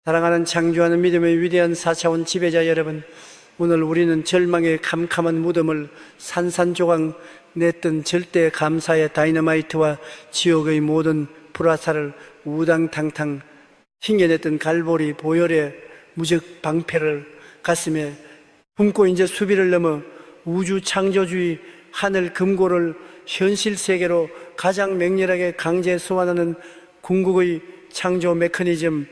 사랑하는 창조하는 믿음의 위대한 4차원 지배자 여러분, 오늘 우리는 절망의 캄캄한 무덤을 산산조각 냈던 절대 감사의 다이너마이트와 지옥의 모든 불화살을 우당탕탕 튕겨냈던 갈보리 보혈의 무적 방패를 가슴에 품고 이제 수비를 넘어 우주 창조주의 하늘 금고를 현실 세계로 가장 맹렬하게 강제 소환하는 궁극의 창조 메커니즘,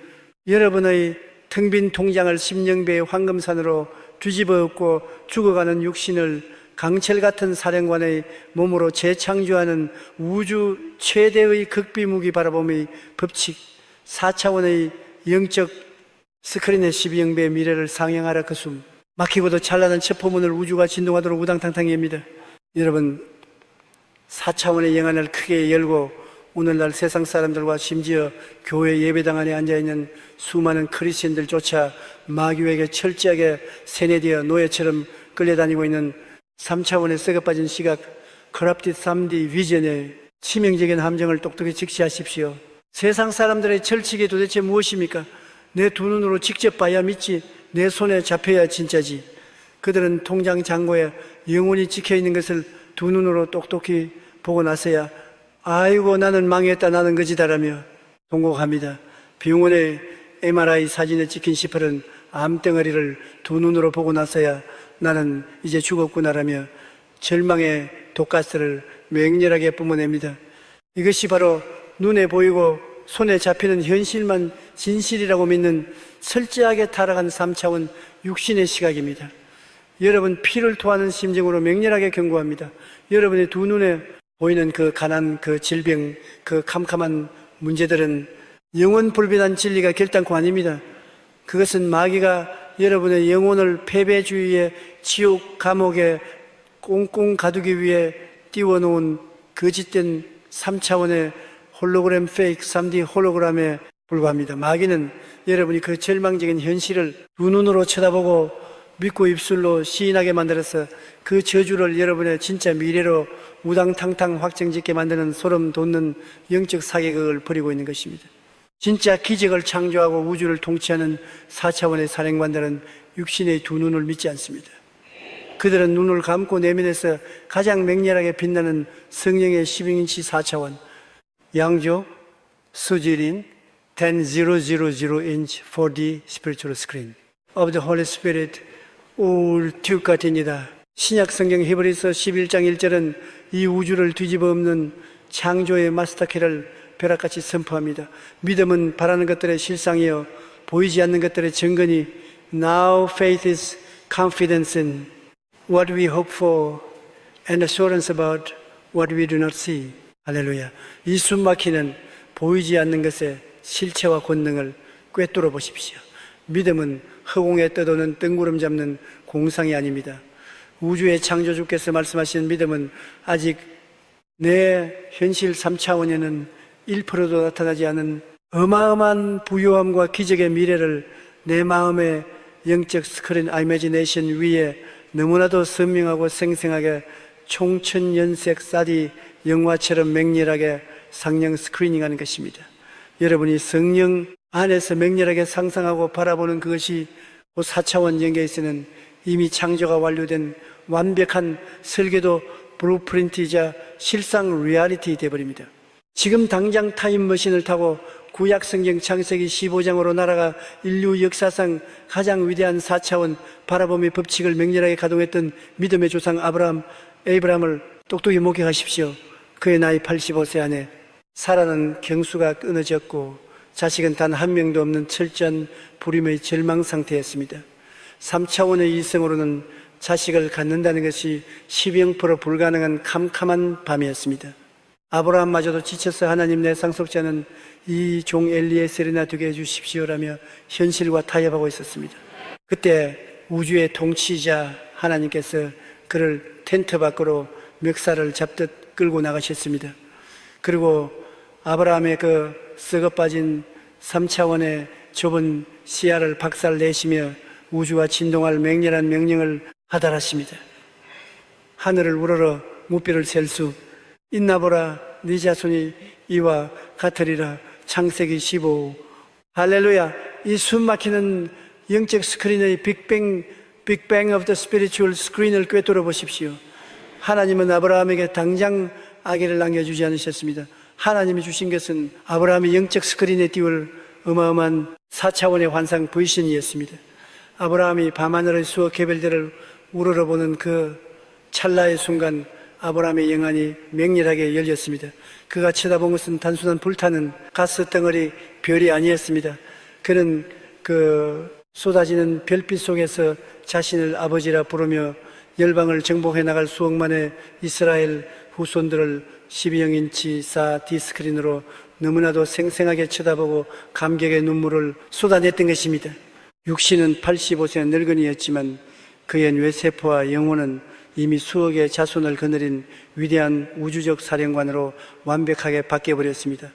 여러분의 텅 빈 통장을 심령배의 황금산으로 뒤집어 엎고 죽어가는 육신을 강철 같은 사령관의 몸으로 재창조하는 우주 최대의 극비무기 바라봄의 법칙, 4차원의 영적 스크린의 12영배의 미래를 상영하라 그 숨. 막히고도 찬란한 첩포문을 우주가 진동하도록 우당탕탕 엽니다. 여러분, 4차원의 영안을 크게 열고 오늘날 세상 사람들과 심지어 교회 예배당 안에 앉아있는 수많은 크리스천들조차 마귀에게 철저하게 세뇌되어 노예처럼 끌려다니고 있는 3차원의 썩어빠진 시각, 커럽티드 3D 비전의 치명적인 함정을 똑똑히 직시하십시오. 세상 사람들의 철칙이 도대체 무엇입니까? 내 두 눈으로 직접 봐야 믿지, 내 손에 잡혀야 진짜지. 그들은 통장 잔고에 영원히 찍혀있는 것을 두 눈으로 똑똑히 보고 나서야 아이고 나는 망했다, 나는 거지다라며 통곡합니다. 병원의 MRI 사진에 찍힌 시퍼런 암덩어리를 두 눈으로 보고 나서야 나는 이제 죽었구나라며 절망의 독가스를 맹렬하게 뿜어냅니다. 이것이 바로 눈에 보이고 손에 잡히는 현실만 진실이라고 믿는 철저하게 타락한 3차원 육신의 시각입니다. 여러분, 피를 토하는 심정으로 맹렬하게 경고합니다. 여러분의 두 눈에 보이는 그 가난, 그 질병, 그 캄캄한 문제들은 영원 불변한 진리가 결단코 아닙니다. 그것은 마귀가 여러분의 영혼을 패배주의의 지옥 감옥에 꽁꽁 가두기 위해 띄워놓은 거짓된 3차원의 홀로그램 페이크 3D 홀로그램에 불과합니다. 마귀는 여러분이 그 절망적인 현실을 두 눈으로 쳐다보고 믿고 입술로 시인하게 만들어서 그 저주를 여러분의 진짜 미래로 우당탕탕 확정짓게 만드는 소름 돋는 영적 사기극을 벌이고 있는 것입니다. 진짜 기적을 창조하고 우주를 통치하는 4차원의 사령관들은 육신의 두 눈을 믿지 않습니다. 그들은 눈을 감고 내면에서 가장 맹렬하게 빛나는 성령의 12인치 4차원, 양조, 수지린, 10,000 inch 4D spiritual screen of the Holy Spirit 울튜까티니다. 신약 성경 히브리서 11장 1절은 이 우주를 뒤집어 엎는 창조의 마스터키를 벼락같이 선포합니다. 믿음은 바라는 것들의 실상이요 보이지 않는 것들의 증거니 Now faith is confidence in what we hope for and assurance about what we do not see. 할렐루야. 이 숨막히는 보이지 않는 것의 실체와 권능을 꿰뚫어 보십시오. 믿음은 허공에 떠도는 뜬구름 잡는 공상이 아닙니다. 우주의 창조주께서 말씀하신 믿음은 아직 내 현실 3차원에는 1%도 나타나지 않은 어마어마한 부요함과 기적의 미래를 내 마음의 영적 스크린 이미지네이션 위에 너무나도 선명하고 생생하게 총천연색 사디 영화처럼 맹렬하게 상영 스크리닝하는 것입니다. 여러분이 성령 안에서 맹렬하게 상상하고 바라보는 그것이 4차원 영계에서는 이미 창조가 완료된 완벽한 설계도 블루프린트이자 실상 리얼리티 되어버립니다. 지금 당장 타임머신을 타고 구약 성경 창세기 15장으로 날아가 인류 역사상 가장 위대한 4차원 바라봄의 법칙을 맹렬하게 가동했던 믿음의 조상 에이브라함을 똑똑히 목격하십시오. 그의 나이 85세 안에 사라는 경수가 끊어졌고 자식은 단 한 명도 없는 철저한 불임의 절망 상태였습니다. 3차원의 이성으로는 자식을 갖는다는 것이 10% 불가능한 캄캄한 밤이었습니다. 아브라함마저도 지쳐서 하나님 내 상속자는 이 종 엘리에셀이나 되게 해주십시오라며 현실과 타협하고 있었습니다. 그때 우주의 통치자 하나님께서 그를 텐트 밖으로 멱살을 잡듯 끌고 나가셨습니다. 그리고 아브라함의 그 썩어빠진 3차원의 좁은 시야를 박살내시며 우주와 진동할 맹렬한 명령을 하달하십니다. 하늘을 우러러 무비를 셀 수 있나보라. 네 자손이 이와 같으리라. 창세기 15. 할렐루야. 이 숨막히는 영적 스크린의 빅뱅 of the spiritual 스크린을 꿰뚫어 보십시오. 하나님은 아브라함에게 당장 아기를 남겨주지 않으셨습니다. 하나님이 주신 것은 아브라함이 영적 스크린에 띄울 어마어마한 4차원의 환상 불신이었습니다. 아브라함이 밤하늘의 수억 개별들을 우러러보는 그 찰나의 순간 아브라함의 영안이 맹렬하게 열렸습니다. 그가 쳐다본 것은 단순한 불타는 가스 덩어리 별이 아니었습니다. 그는 그 쏟아지는 별빛 속에서 자신을 아버지라 부르며 열방을 정복해 나갈 수억만의 이스라엘 후손들을 12인치 4D 스크린으로 너무나도 생생하게 쳐다보고 감격의 눈물을 쏟아냈던 것입니다. 육신은 85세 늙은이였지만 그의 뇌세포와 영혼은 이미 수억의 자손을 거느린 위대한 우주적 사령관으로 완벽하게 바뀌어버렸습니다.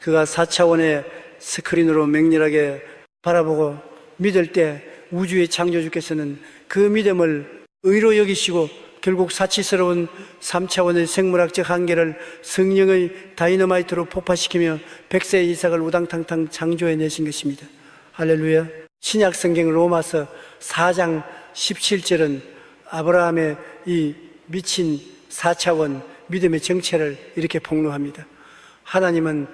그가 4차원의 스크린으로 맹렬하게 바라보고 믿을 때 우주의 창조주께서는 그 믿음을 의로 여기시고 결국 사치스러운 3차원의 생물학적 한계를 성령의 다이너마이트로 폭파시키며 100세 이삭을 우당탕탕 창조해내신 것입니다. 할렐루야. 신약 성경 로마서 4장 17절은 아브라함의 이 미친 4차원 믿음의 정체를 이렇게 폭로합니다. 하나님은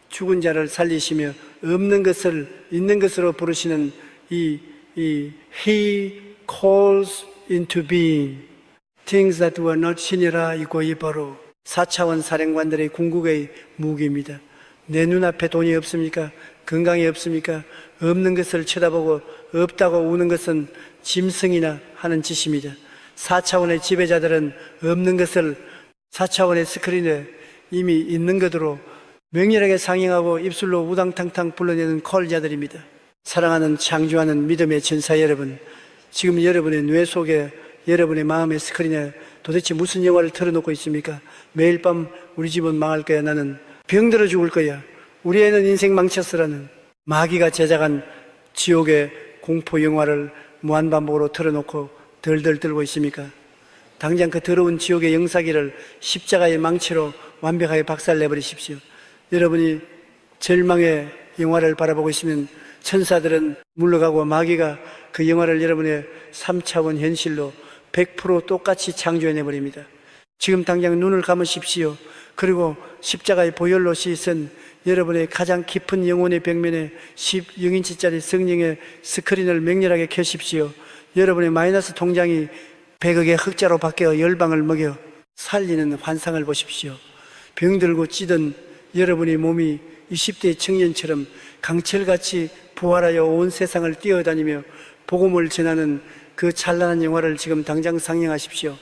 죽은 자를 살리시며 없는 것을 있는 것으로 부르시는 He calls into being things that were not 신이라 이고 이 바로 4차원 사령관들의 궁극의 무기입니다. 내 눈앞에 돈이 없습니까? 건강이 없습니까? 없는 것을 쳐다보고 없다고 우는 것은 짐승이나 하는 짓입니다. 4차원의 지배자들은 없는 것을 4차원의 스크린에 이미 있는 것으로 맹렬하게 상행하고 입술로 우당탕탕 불러내는 콜자들입니다. 사랑하는 창조하는 믿음의 전사 여러분, 지금 여러분의 뇌 속에 여러분의 마음의 스크린에 도대체 무슨 영화를 틀어놓고 있습니까? 매일 밤 우리 집은 망할 거야, 나는 병들어 죽을 거야, 우리 애는 인생 망쳤으라는 마귀가 제작한 지옥의 공포 영화를 무한반복으로 틀어놓고 덜덜 떨고 있습니까? 당장 그 더러운 지옥의 영사기를 십자가의 망치로 완벽하게 박살내버리십시오. 여러분이 절망의 영화를 바라보고 있으면 천사들은 물러가고 마귀가 그 영화를 여러분의 3차원 현실로 100% 똑같이 창조해내버립니다. 지금 당장 눈을 감으십시오. 그리고 십자가의 보혈로 씻은 여러분의 가장 깊은 영혼의 벽면에 10인치짜리 성령의 스크린을 맹렬하게 켜십시오. 여러분의 마이너스 통장이 100억의 흑자로 바뀌어 열방을 먹여 살리는 환상을 보십시오. 병들고 찌든 여러분의 몸이 20대 청년처럼 강철같이 부활하여 온 세상을 뛰어다니며 복음을 전하는 그 찬란한 영화를 지금 당장 상영하십시오.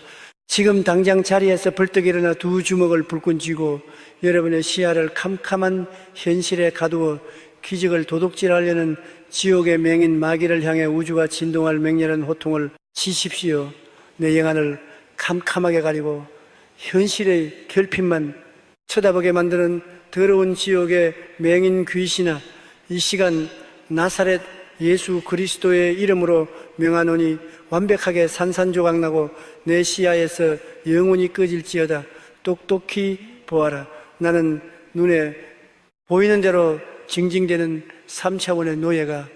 지금 당장 자리에서 벌떡 일어나 두 주먹을 불끈 쥐고 여러분의 시야를 캄캄한 현실에 가두어 기적을 도둑질하려는 지옥의 맹인 마귀를 향해 우주가 진동할 맹렬한 호통을 치십시오. 내 영안을 캄캄하게 가리고 현실의 결핍만 쳐다보게 만드는 더러운 지옥의 맹인 귀신아, 이 시간 나사렛 예수 그리스도의 이름으로 명하노니 완벽하게 산산조각나고 내 시야에서 영원히 꺼질지어다. 똑똑히 보아라. 나는 눈에 보이는 대로 징징대는 3차원의 노예가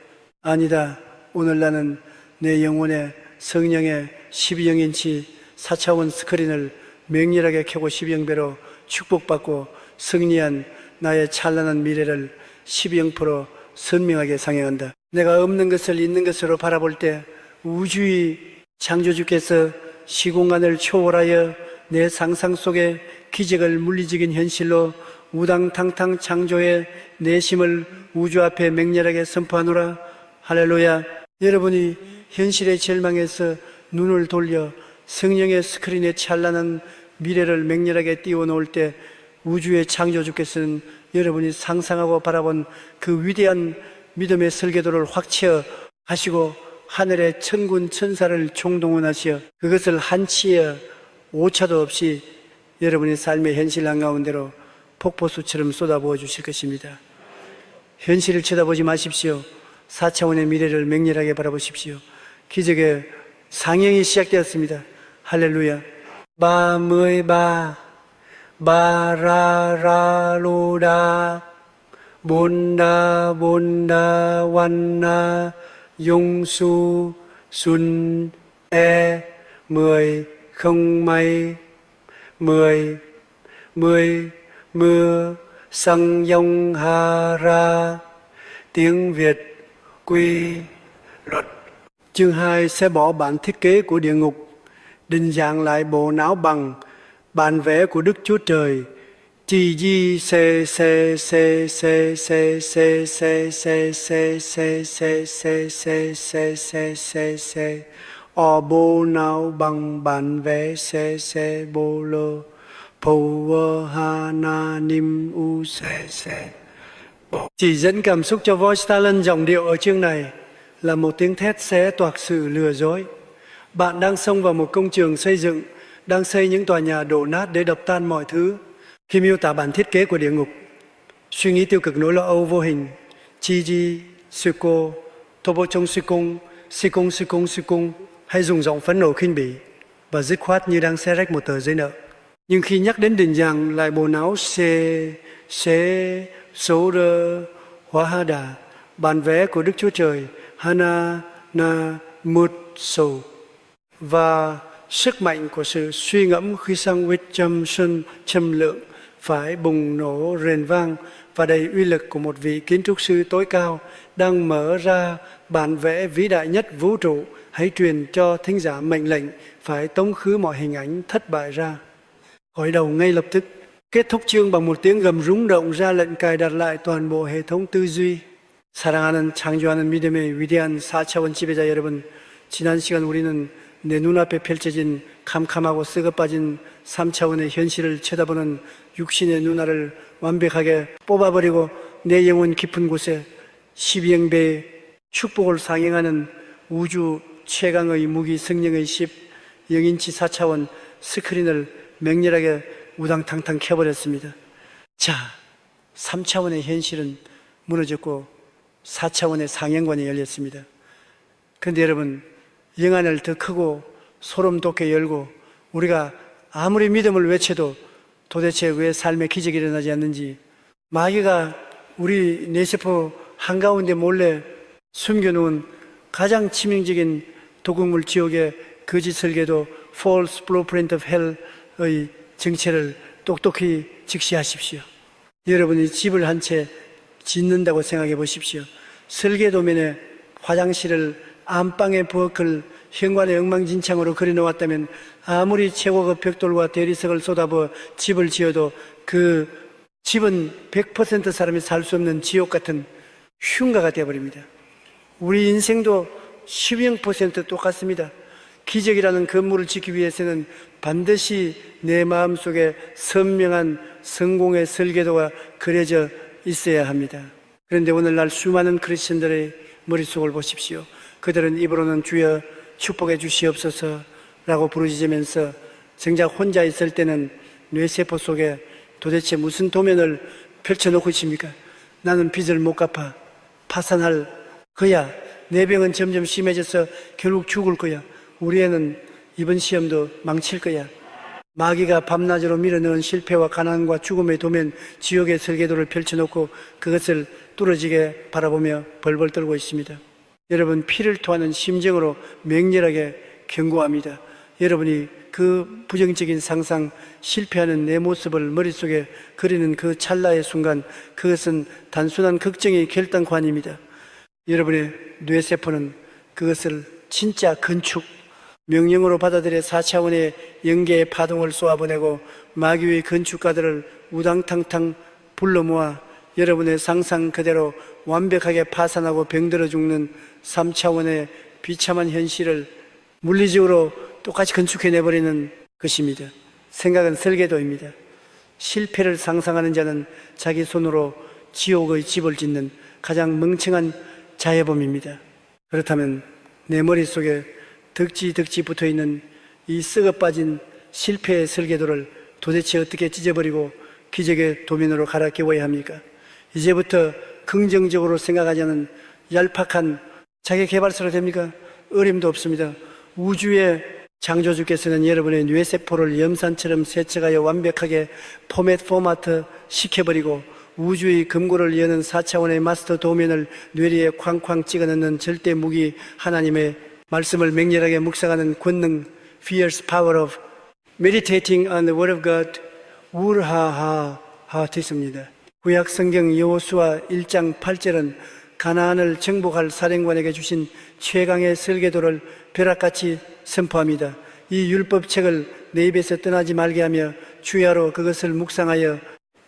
아니다. 오늘 나는 내 영혼에 성령의 12인치 4차원 스크린을 맹렬하게 켜고 12영배로 축복받고 승리한 나의 찬란한 미래를 12영포로 선명하게 상영한다. 내가 없는 것을 있는 것으로 바라볼 때 우주의 창조주께서 시공간을 초월하여 내 상상 속에 기적을 물리적인 현실로 우당탕탕 창조해 내심을 우주 앞에 맹렬하게 선포하노라. 할렐루야. 여러분이 현실의 절망에서 눈을 돌려 성령의 스크린에 찬란한 미래를 맹렬하게 띄워놓을 때 우주의 창조주께서는 여러분이 상상하고 바라본 그 위대한 믿음의 설계도를 확 채워 하시고 하늘의 천군 천사를 총동원하시어 그것을 한치의 오차도 없이 여러분의 삶의 현실 한가운데로 폭포수처럼 쏟아부어 주실 것입니다. 현실을 쳐다보지 마십시오. 4차원의 미래를 맹렬하게 바라보십시오. 기적의 상영이 시작되었습니다. 할렐루야. 바라라로라 Bồn Đà Văn Na Dung Su Sun E 10 không may 10 mưa Sang Yong Ha Ra. Tiếng Việt quy luật. Chương 2 sẽ bỏ bản thiết kế của địa ngục, định dạng lại bộ não bằng bản vẽ của Đức Chúa Trời. Chi di se se se se se se se se se se se se se se se se se o bộ não bằng bản vẽ se se bô lô Pô ha na nim u se se. Chỉ dẫn cảm xúc cho voice talent giọng điệu ở chương này là một tiếng thét xé toạc sự lừa dối. Bạn đang xông vào một công trường xây dựng, đang xây những tòa nhà đổ nát để đập tan mọi thứ. Khi miêu tả bản thiết kế của địa ngục, suy nghĩ tiêu cực nỗi lo âu vô hình, chi di, sư cô, thô bô trông sư cung, hay dùng giọng phẫn nộ khinh bỉ và dứt khoát như đang xé rách một tờ giấy nợ. Nhưng khi nhắc đến định dạng lại bộ não xế số rơ hóa ha đà, bản vẽ của Đức Chúa Trời Hana na mut sầu và sức mạnh của sự suy ngẫm khi sang với châm lượng phải bùng nổ rền vang và đầy uy lực của một vị kiến trúc sư tối cao đang mở ra bản vẽ vĩ đại nhất vũ trụ. Hãy truyền cho thính giả mệnh lệnh phải tống khứ mọi hình ảnh thất bại ra. Khởi đầu ngay lập tức, kết thúc chương bằng một tiếng gầm rung động ra lệnh cài đặt lại toàn bộ hệ thống tư duy. 사랑하는 창조하는 믿음의 위대한 4차원 지배자 여러분, 지난 시간 우리는 내 눈앞에 펼쳐진 캄캄하고 썩어빠진 3차원의 현실을 쳐다보는 육신의 눈알을 완벽하게 뽑아버리고 내 영혼 깊은 곳에 12형배의 축복을 상행하는 우주 최강의 무기 성령의 10 영인치 4차원 스크린을 맹렬하게 우당탕탕 켜버렸습니다. 자, 3차원의 현실은 무너졌고 4차원의 상행관이 열렸습니다. 그런데 여러분, 영안을 더 크고 소름 돋게 열고 우리가 아무리 믿음을 외쳐도 도대체 왜 삶의 기적이 일어나지 않는지, 마귀가 우리 뇌세포 한가운데 몰래 숨겨놓은 가장 치명적인 도극물 지옥의 거짓 설계도 False Blueprint of Hell의 정체를 똑똑히 직시하십시오. 여러분이 집을 한 채 짓는다고 생각해 보십시오. 설계도면에 화장실을 안방에 부엌을 현관에 엉망진창으로 그려놓았다면 아무리 최고급 벽돌과 대리석을 쏟아부어 집을 지어도 그 집은 100% 사람이 살 수 없는 지옥 같은 흉가가 되어버립니다. 우리 인생도 12% 똑같습니다. 기적이라는 건물을 짓기 위해서는 반드시 내 마음속에 선명한 성공의 설계도가 그려져 있어야 합니다. 그런데 오늘날 수많은 크리스천들의 머릿속을 보십시오. 그들은 입으로는 주여 축복해 주시옵소서라고 부르짖으면서 정작 혼자 있을 때는 뇌세포 속에 도대체 무슨 도면을 펼쳐놓고 있습니까? 나는 빚을 못 갚아 파산할 거야. 내 병은 점점 심해져서 결국 죽을 거야. 우리 애는 이번 시험도 망칠 거야. 마귀가 밤낮으로 밀어넣은 실패와 가난과 죽음의 도면 지옥의 설계도를 펼쳐놓고 그것을 뚫어지게 바라보며 벌벌 떨고 있습니다. 여러분, 피를 토하는 심정으로 맹렬하게 경고합니다. 여러분이 그 부정적인 상상, 실패하는 내 모습을 머릿속에 그리는 그 찰나의 순간, 그것은 단순한 걱정의 결단관입니다. 여러분의 뇌세포는 그것을 진짜 건축, 명령으로 받아들여 4차원의 영계의 파동을 쏘아보내고 마귀의 건축가들을 우당탕탕 불러 모아 여러분의 상상 그대로 완벽하게 파산하고 병들어 죽는 3차원의 비참한 현실을 물리적으로 똑같이 건축해내버리는 것입니다. 생각은 설계도입니다. 실패를 상상하는 자는 자기 손으로 지옥의 집을 짓는 가장 멍청한 자해범입니다. 그렇다면 내 머릿속에 덕지 붙어있는 이 썩어빠진 실패의 설계도를 도대체 어떻게 찢어버리고 기적의 도면으로 갈아 끼워야 합니까? 이제부터 긍정적으로 생각하지 않은 얄팍한 자기개발서로 됩니까? 어림도 없습니다. 우주의 창조주께서는 여러분의 뇌세포를 염산처럼 세척하여 완벽하게 포마트 시켜버리고 우주의 금고를 여는 4차원의 마스터 도면을 뇌리에 쾅쾅 찍어넣는 절대 무기 하나님의 말씀을 맹렬하게 묵상하는 권능 fierce power of meditating on the word of God 우르하하 됐습니다. 구약 성경 여호수아 1장 8절은 가나안을 정복할 사령관에게 주신 최강의 설계도를 벼락같이 선포합니다. 이 율법책을 내 입에서 떠나지 말게 하며 주야로 그것을 묵상하여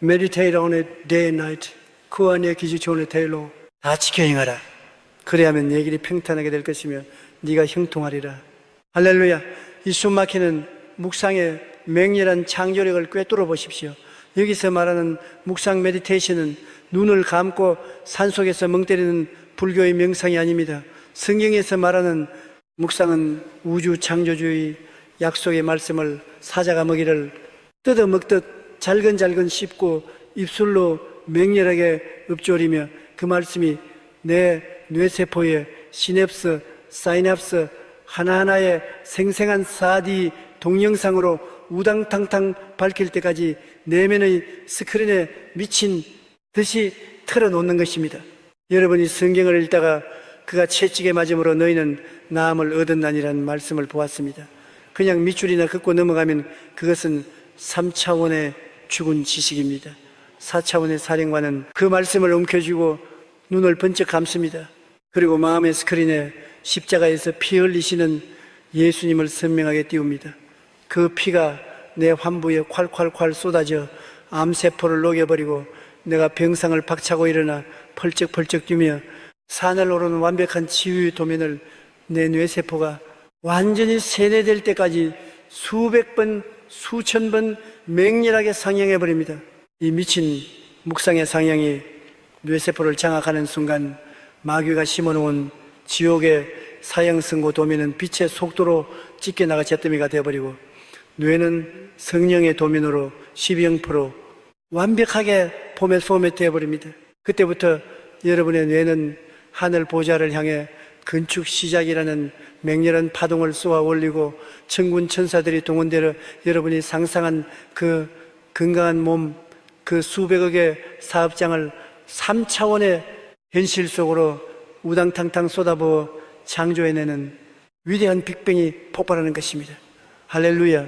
meditate on it day and night. 그 안에 기지초원의 대로 다 지켜 행하라. 그래야만 내 길이 평탄하게 될 것이며 네가 형통하리라. 할렐루야. 이 숨막히는 묵상의 맹렬한 창조력을 꿰뚫어 보십시오. 여기서 말하는 묵상 메디테이션은 눈을 감고 산속에서 멍 때리는 불교의 명상이 아닙니다. 성경에서 말하는 묵상은 우주 창조주의 약속의 말씀을 사자가 먹이를 뜯어 먹듯 잘근잘근 씹고 입술로 맹렬하게 읊조리며 그 말씀이 내 뇌세포의 시냅스, 사이납스 하나하나의 생생한 4D 동영상으로 우당탕탕 밝힐 때까지 내면의 스크린에 미친 듯이 틀어놓는 것입니다. 여러분이 성경을 읽다가 그가 채찍에 맞음으로 너희는 나음을 얻었나니라는 말씀을 보았습니다. 그냥 밑줄이나 긋고 넘어가면 그것은 3차원의 죽은 지식입니다. 4차원의 사령관은 그 말씀을 움켜쥐고 눈을 번쩍 감습니다. 그리고 마음의 스크린에 십자가에서 피 흘리시는 예수님을 선명하게 띄웁니다. 그 피가 내 환부에 콸콸콸 쏟아져 암세포를 녹여버리고 내가 병상을 박차고 일어나 펄쩍펄쩍 뛰며 산을 오르는 완벽한 치유의 도면을 내 뇌세포가 완전히 세뇌될 때까지 수백 번, 수천 번 맹렬하게 상영해버립니다. 이 미친 묵상의 상영이 뇌세포를 장악하는 순간 마귀가 심어놓은 지옥의 사형선고 도면은 빛의 속도로 찢겨나가 잿더미가 되어버리고 뇌는 성령의 도면으로 12형포로 완벽하게 포맷 되어버립니다. 그때부터 여러분의 뇌는 하늘 보좌를 향해 건축 시작이라는 맹렬한 파동을 쏘아 올리고 천군 천사들이 동원되어 여러분이 상상한 그 건강한 몸, 그 수백억의 사업장을 3차원의 현실 속으로 우당탕탕 쏟아부어 창조해내는 위대한 빅뱅이 폭발하는 것입니다. 할렐루야.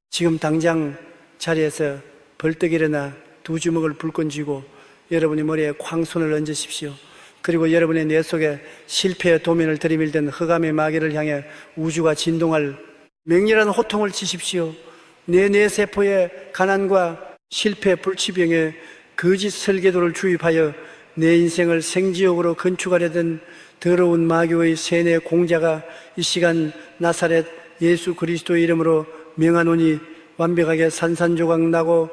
지금 당장 자리에서 벌떡 일어나 두 주먹을 불끈 쥐고 여러분의 머리에 광손을 얹으십시오. 그리고 여러분의 뇌 속에 실패의 도면을 들이밀던 흑암의 마귀를 향해 우주가 진동할 맹렬한 호통을 치십시오. 내 뇌세포의 가난과 실패, 불치병에 거짓 설계도를 주입하여 내 인생을 생지옥으로 건축하려던 더러운 마귀의 세뇌 공자가 이 시간 나사렛 예수 그리스도의 이름으로 명하노니 완벽하게 산산조각 나고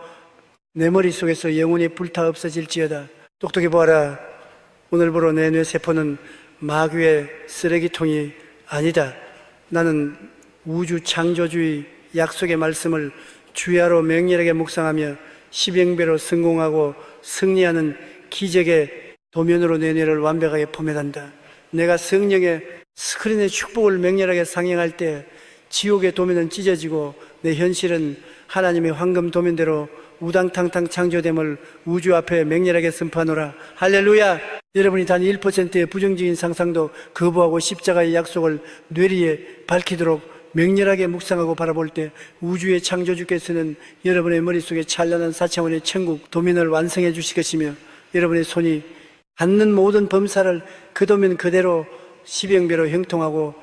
내 머릿속에서 영원히 불타 없어질지어다. 똑똑히 보아라. 오늘부로 내 뇌세포는 마귀의 쓰레기통이 아니다. 나는 우주 창조주의 약속의 말씀을 주야로 맹렬하게 묵상하며 십영배로 성공하고 승리하는 기적의 도면으로 내 뇌를 완벽하게 포맷한다. 내가 성령의 스크린의 축복을 맹렬하게 상영할 때 지옥의 도면은 찢어지고 내 현실은 하나님의 황금 도면대로 우당탕탕 창조됨을 우주 앞에 맹렬하게 선포하노라. 할렐루야. 여러분이 단 1%의 부정적인 상상도 거부하고 십자가의 약속을 뇌리에 밝히도록 맹렬하게 묵상하고 바라볼 때 우주의 창조주께서는 여러분의 머릿속에 찬란한 4차원의 천국 도면을 완성해 주실 것이며 여러분의 손이 갖는 모든 범사를 그 도면 그대로 십영배로 형통하고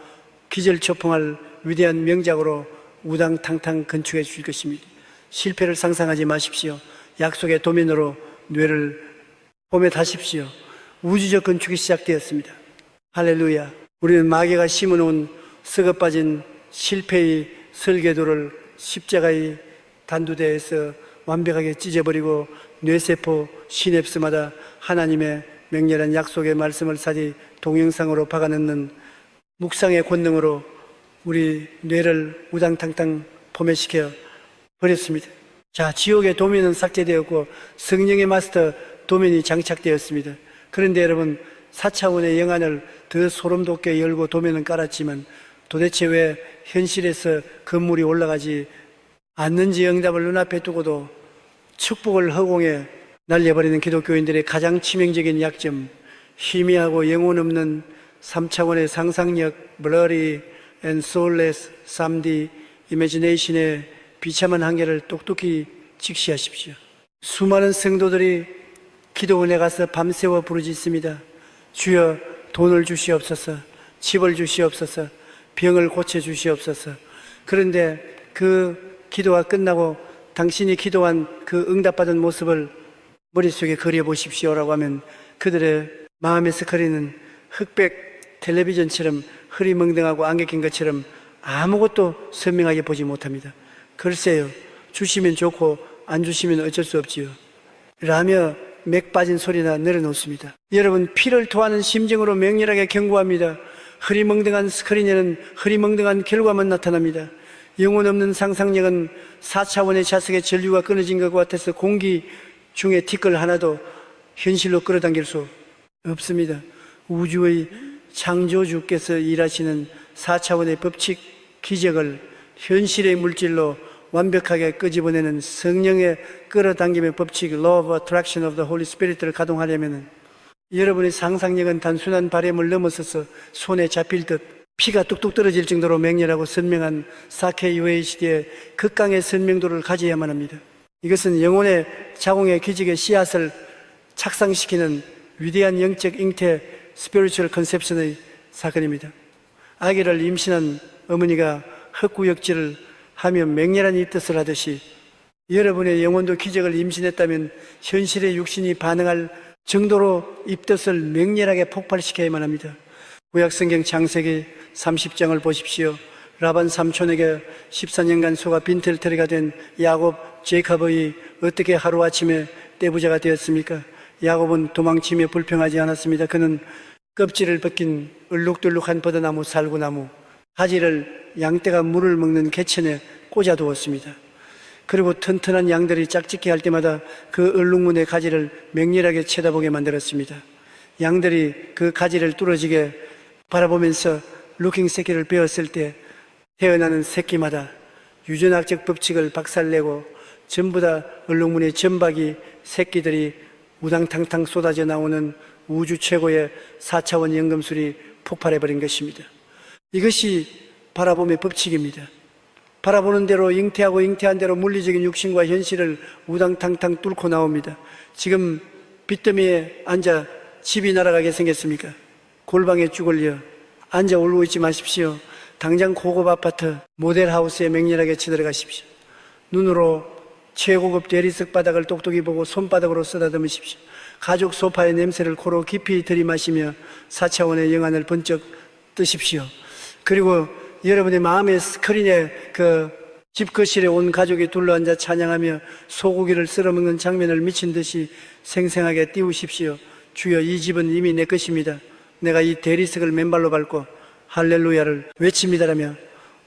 기절초풍할 위대한 명작으로 우당탕탕 건축해 주실 것입니다. 실패를 상상하지 마십시오. 약속의 도면으로 뇌를 포맷하십시오. 우주적 건축이 시작되었습니다. 할렐루야. 우리는 마귀가 심어놓은 썩어빠진 실패의 설계도를 십자가의 단두대에서 완벽하게 찢어버리고 뇌세포 시냅스마다 하나님의 맹렬한 약속의 말씀을 사지 동영상으로 박아넣는 묵상의 권능으로 우리 뇌를 우당탕탕 포맷시켜 버렸습니다. 자, 지옥의 도면은 삭제되었고 성령의 마스터 도면이 장착되었습니다. 그런데 여러분 4차원의 영안을 더 소름돋게 열고 도면은 깔았지만 도대체 왜 현실에서 건물이 올라가지 않는지 응답을 눈앞에 두고도 축복을 허공에 날려버리는 기독교인들의 가장 치명적인 약점, 희미하고 영혼 없는 3차원의 상상력, blurry and soulless 3D imagination의 비참한 한계를 똑똑히 직시하십시오. 수많은 성도들이 기도원에 가서 밤새워 부르짖습니다. 주여, 돈을 주시옵소서, 집을 주시옵소서, 병을 고쳐주시옵소서. 그런데 그 기도가 끝나고 당신이 기도한 그 응답받은 모습을 머릿속에 그려보십시오라고 하면 그들의 마음에 스크린은 흑백 텔레비전처럼 흐리멍덩하고 안개 낀 것처럼 아무것도 선명하게 보지 못합니다. 글쎄요, 주시면 좋고 안 주시면 어쩔 수 없지요 라며 맥 빠진 소리나 늘어놓습니다. 여러분, 피를 토하는 심정으로 맹렬하게 경고합니다. 흐리멍덩한 스크린에는 흐리멍덩한 결과만 나타납니다. 영혼 없는 상상력은 4차원의 자석의 전류가 끊어진 것 같아서 공기 중에 티끌 하나도 현실로 끌어당길 수 없습니다. 우주의 창조주께서 일하시는 4차원의 법칙, 기적을 현실의 물질로 완벽하게 끄집어내는 성령의 끌어당김의 법칙, Law of Attraction of the Holy Spirit를 가동하려면 여러분의 상상력은 단순한 바램을 넘어서서 손에 잡힐 듯 피가 뚝뚝 떨어질 정도로 맹렬하고 선명한 4K UHD의 극강의 선명도를 가져야만 합니다. 이것은 영혼의 자궁의 기적의 씨앗을 착상시키는 위대한 영적 잉태 스피리추얼 컨셉션의 사건입니다. 아기를 임신한 어머니가 헛구역질을 하며 맹렬한 이 뜻을 하듯이 여러분의 영혼도 기적을 임신했다면 현실의 육신이 반응할 정도로 입뜻을 맹렬하게 폭발시켜야만 합니다. 구약성경 창세기 30장을 보십시오. 라반 삼촌에게 14년간 소가 빈털터리가 된 야곱, 제이콥이 어떻게 하루아침에 떼부자가 되었습니까? 야곱은 도망치며 불평하지 않았습니다. 그는 껍질을 벗긴 얼룩덜룩한 버드나무, 살구나무, 가지를 양떼가 물을 먹는 개천에 꽂아두었습니다. 그리고 튼튼한 양들이 짝짓기 할 때마다 그 얼룩무늬의 가지를 맹렬하게 쳐다보게 만들었습니다. 양들이 그 가지를 뚫어지게 바라보면서 루킹 새끼를 베었을 때 태어나는 새끼마다 유전학적 법칙을 박살내고 전부 다 얼룩무늬 점박이 새끼들이 우당탕탕 쏟아져 나오는 우주 최고의 4차원 연금술이 폭발해버린 것입니다. 이것이 바라봄의 법칙입니다. 바라보는 대로 잉태하고 잉태한 대로 물리적인 육신과 현실을 우당탕탕 뚫고 나옵니다. 지금 빚더미에 앉아 집이 날아가게 생겼습니까? 골방에 죽을려 앉아 울고 있지 마십시오. 당장 고급 아파트 모델하우스에 맹렬하게 쳐들어가십시오. 눈으로 최고급 대리석 바닥을 똑똑히 보고 손바닥으로 쓰다듬으십시오. 가죽 소파의 냄새를 코로 깊이 들이마시며 4차원의 영안을 번쩍 뜨십시오. 그리고 여러분의 마음의 스크린에 그 집거실에 온 가족이 둘러앉아 찬양하며 소고기를 썰어먹는 장면을 미친 듯이 생생하게 띄우십시오. 주여, 이 집은 이미 내 것입니다. 내가 이 대리석을 맨발로 밟고 할렐루야를 외칩니다라며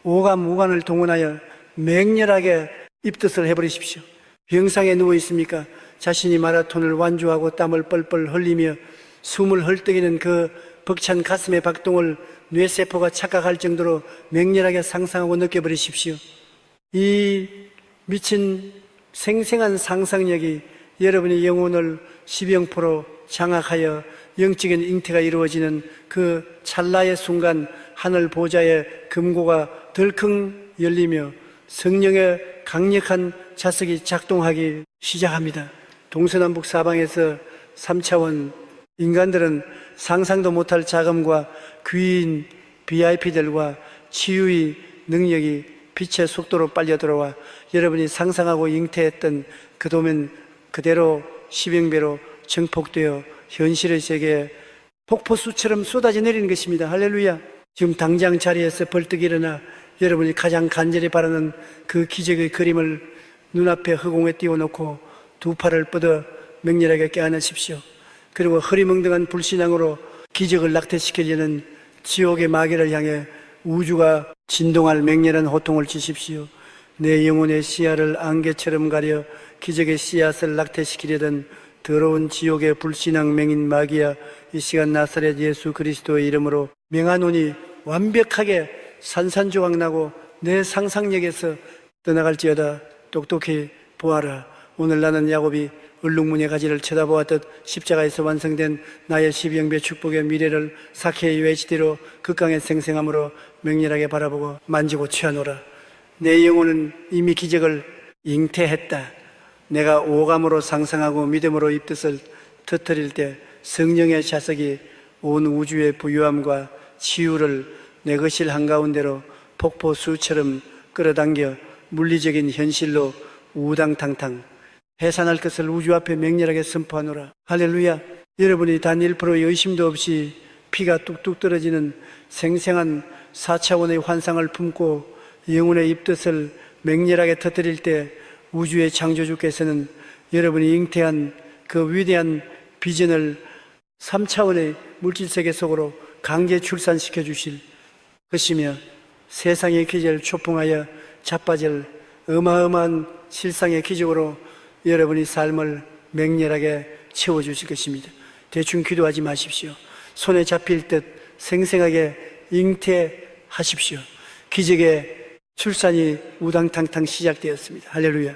오감 우간을 동원하여 맹렬하게 입뜻을 해버리십시오. 병상에 누워 있습니까? 자신이 마라톤을 완주하고 땀을 뻘뻘 흘리며 숨을 헐떡이는 그 벅찬 가슴의 박동을 뇌세포가 착각할 정도로 맹렬하게 상상하고 느껴버리십시오. 이 미친 생생한 상상력이 여러분의 영혼을 시병포로 장악하여 영적인 잉태가 이루어지는 그 찰나의 순간 하늘 보좌의 금고가 덜컹 열리며 성령의 강력한 자석이 작동하기 시작합니다. 동서남북 사방에서 3차원 인간들은 상상도 못할 자금과 귀인 VIP들과 치유의 능력이 빛의 속도로 빨려 들어와 여러분이 상상하고 잉태했던 그 도면 그대로 시병배로 증폭되어 현실의 세계에 폭포수처럼 쏟아져 내리는 것입니다. 할렐루야. 지금 당장 자리에서 벌떡 일어나 여러분이 가장 간절히 바라는 그 기적의 그림을 눈앞에 허공에 띄워놓고 두 팔을 뻗어 맹렬하게 깨어나십시오. 그리고 흐리멍덩한 불신앙으로 기적을 낙태시키려는 지옥의 마귀를 향해 우주가 진동할 맹렬한 호통을 치십시오. 내 영혼의 시야를 안개처럼 가려 기적의 씨앗을 낙태시키려던 더러운 지옥의 불신앙 맹인 마귀야, 이 시간 나사렛 예수 그리스도의 이름으로 명하노니 완벽하게 산산조각 나고 내 상상력에서 떠나갈지어다. 똑똑히 보아라. 오늘 나는 야곱이 얼룩무늬 가지를 쳐다보았듯 십자가에서 완성된 나의 십영배 축복의 미래를 사케의 UHD로 극강의 생생함으로 맹렬하게 바라보고 만지고 취하노라. 내 영혼은 이미 기적을 잉태했다. 내가 오감으로 상상하고 믿음으로 입뜻을 터뜨릴 때 성령의 자석이 온 우주의 부유함과 치유를 내 거실 한가운데로 폭포수처럼 끌어당겨 물리적인 현실로 우당탕탕 해산할 것을 우주 앞에 맹렬하게 선포하노라. 할렐루야. 여러분이 단 1%의 의심도 없이 피가 뚝뚝 떨어지는 생생한 4차원의 환상을 품고 영혼의 입뜻을 맹렬하게 터뜨릴 때 우주의 창조주께서는 여러분이 잉태한 그 위대한 비전을 3차원의 물질세계 속으로 강제 출산시켜 주실 것이며 세상의 기적을 초풍하여 자빠질 어마어마한 실상의 기적으로 여러분의 삶을 맹렬하게 채워주실 것입니다. 대충 기도하지 마십시오. 손에 잡힐 듯 생생하게 잉태하십시오. 기적의 출산이 우당탕탕 시작되었습니다. 할렐루야.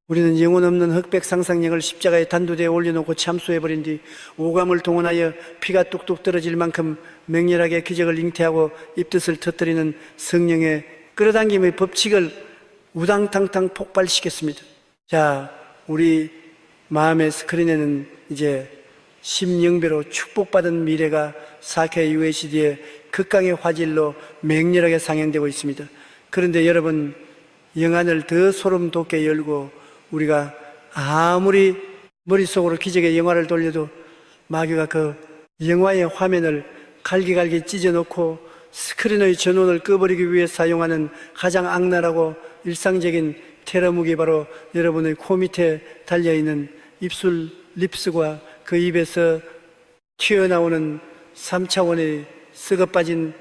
우리는 영혼 없는 흑백 상상력을 십자가에 단두대에 올려놓고 참수해버린 뒤 오감을 동원하여 피가 뚝뚝 떨어질 만큼 맹렬하게 기적을 잉태하고 입뜻을 터뜨리는 성령의 끌어당김의 법칙을 우당탕탕 폭발시켰습니다. 자, 우리 마음의 스크린에는 이제 심령배로 축복받은 미래가 4K UHD의 극강의 화질로 맹렬하게 상영되고 있습니다. 그런데 여러분, 영안을 더 소름 돋게 열고 우리가 아무리 머릿속으로 기적의 영화를 돌려도 마귀가 그 영화의 화면을 갈기갈기 찢어놓고 스크린의 전원을 꺼버리기 위해 사용하는 가장 악랄하고 일상적인 테러 무기, 바로 여러분의 코 밑에 달려있는 입술 립스과 그 입에서 튀어나오는 3차원의 썩어빠진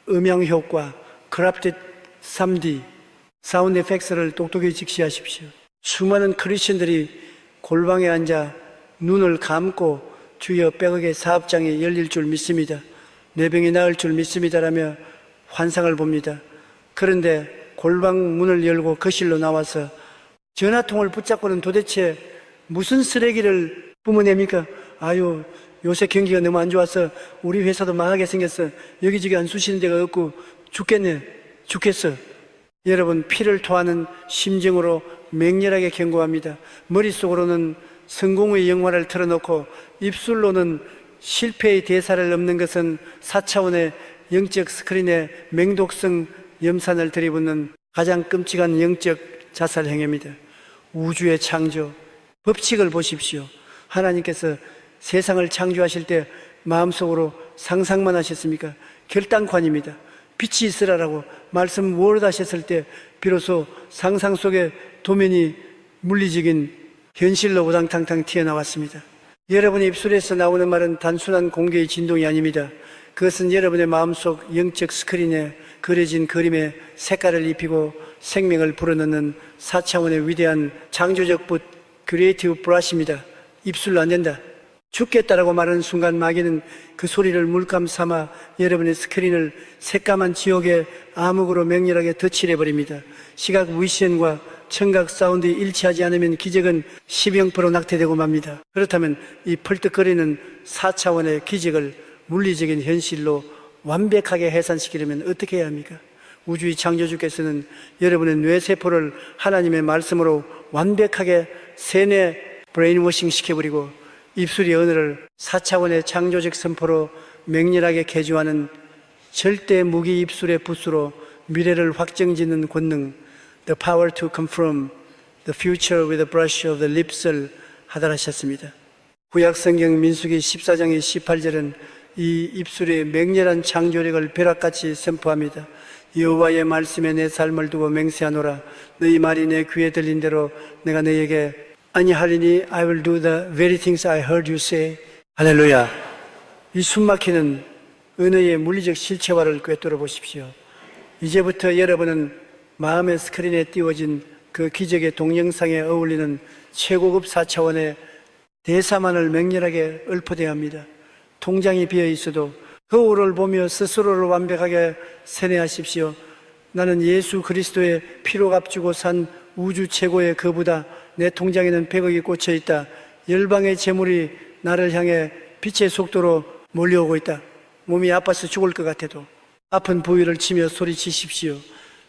음향 효과, 크래프티드 3D 사운드 에펙스를 똑똑히 직시하십시오. 수많은 크리스천들이 골방에 앉아 눈을 감고 주여 백억의 사업장이 열릴 줄 믿습니다, 내 병이 나을 줄 믿습니다라며 환상을 봅니다. 그런데 골방 문을 열고 거실로 나와서 전화통을 붙잡고는 도대체 무슨 쓰레기를 뿜어냅니까? 아유, 요새 경기가 너무 안 좋아서 우리 회사도 망하게 생겼어. 여기저기 안 쑤시는 데가 없고 죽겠어. 여러분, 피를 토하는 심정으로 맹렬하게 경고합니다. 머릿속으로는 성공의 영화를 틀어놓고 입술로는 실패의 대사를 넘는 것은 4차원의 영적 스크린에 맹독성 염산을 들이붓는 가장 끔찍한 영적 자살 행위입니다. 우주의 창조 법칙을 보십시오. 하나님께서 세상을 창조하실 때 마음속으로 상상만 하셨습니까? 결단권입니다. 빛이 있으라라고 말씀 워드 하셨을 때 비로소 상상 속의 도면이 물리적인 현실로 우당탕탕 튀어나왔습니다. 여러분의 입술에서 나오는 말은 단순한 공개의 진동이 아닙니다. 그것은 여러분의 마음속 영적 스크린에 그려진 그림에 색깔을 입히고 생명을 불어넣는 4차원의 위대한 창조적 붓, 크리에이티브 브러쉬입니다. 입술로 안 된다. 죽겠다라고 말하는 순간 마귀는 그 소리를 물감 삼아 여러분의 스크린을 새까만 지옥의 암흑으로 맹렬하게 덧칠해버립니다. 시각 위션과 청각 사운드에 일치하지 않으면 기적은 10% 낙태되고 맙니다. 그렇다면 이 펄떡거리는 4차원의 기적을 물리적인 현실로 완벽하게 해산시키려면 어떻게 해야 합니까? 우주의 창조주께서는 여러분의 뇌세포를 하나님의 말씀으로 완벽하게 세뇌 브레인워싱 시켜버리고 입술의 언어를 4차원의 창조적 선포로 맹렬하게 개조하는 절대 무기 입술의 붓으로 미래를 확정짓는 권능, the power to confirm the future with the brush of the lips를 하달하셨습니다. 구약성경 민수기 14장의 18절은 이 입술의 맹렬한 창조력을 벼락같이 선포합니다. 여호와의 말씀에 내 삶을 두고 맹세하노라. 너희 말이 내 귀에 들린 대로 내가 너희에게 아니하리니 I will do the very things I heard you say. 할렐루야. 이 숨막히는 언어의 물리적 실체화를 꿰뚫어 보십시오. 이제부터 여러분은 마음의 스크린에 띄워진 그 기적의 동영상에 어울리는 최고급 4차원의 대사만을 맹렬하게 읊어대야 합니다. 통장이 비어 있어도 거울을 보며 스스로를 완벽하게 세뇌하십시오. 나는 예수 그리스도의 피로 값주고 산 우주 최고의 그보다 내 통장에는 100억이 꽂혀 있다. 열방의 재물이 나를 향해 빛의 속도로 몰려오고 있다. 몸이 아파서 죽을 것 같아도 아픈 부위를 치며 소리치십시오.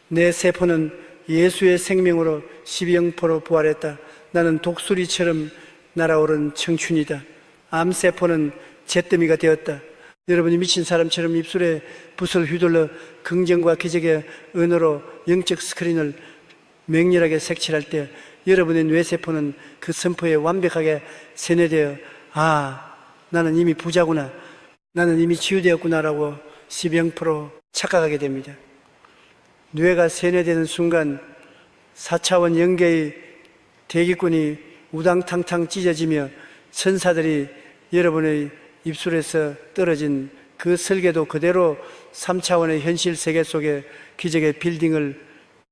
내 세포는 예수의 생명으로 십영포로 부활했다. 나는 독수리처럼 날아오른 청춘이다. 암세포는 잿더미가 되었다. 여러분이 미친 사람처럼 입술에 붓을 휘둘러 긍정과 기적의 언어로 영적 스크린을 맹렬하게 색칠할 때 여러분의 뇌세포는 그 선포에 완벽하게 세뇌되어 나는 이미 부자구나, 나는 이미 치유되었구나라고 십영포로 착각하게 됩니다. 뇌가 세뇌되는 순간 4차원 영계의 대기꾼이 우당탕탕 찢어지며 천사들이 여러분의 입술에서 떨어진 그 설계도 그대로 3차원의 현실 세계 속에 기적의 빌딩을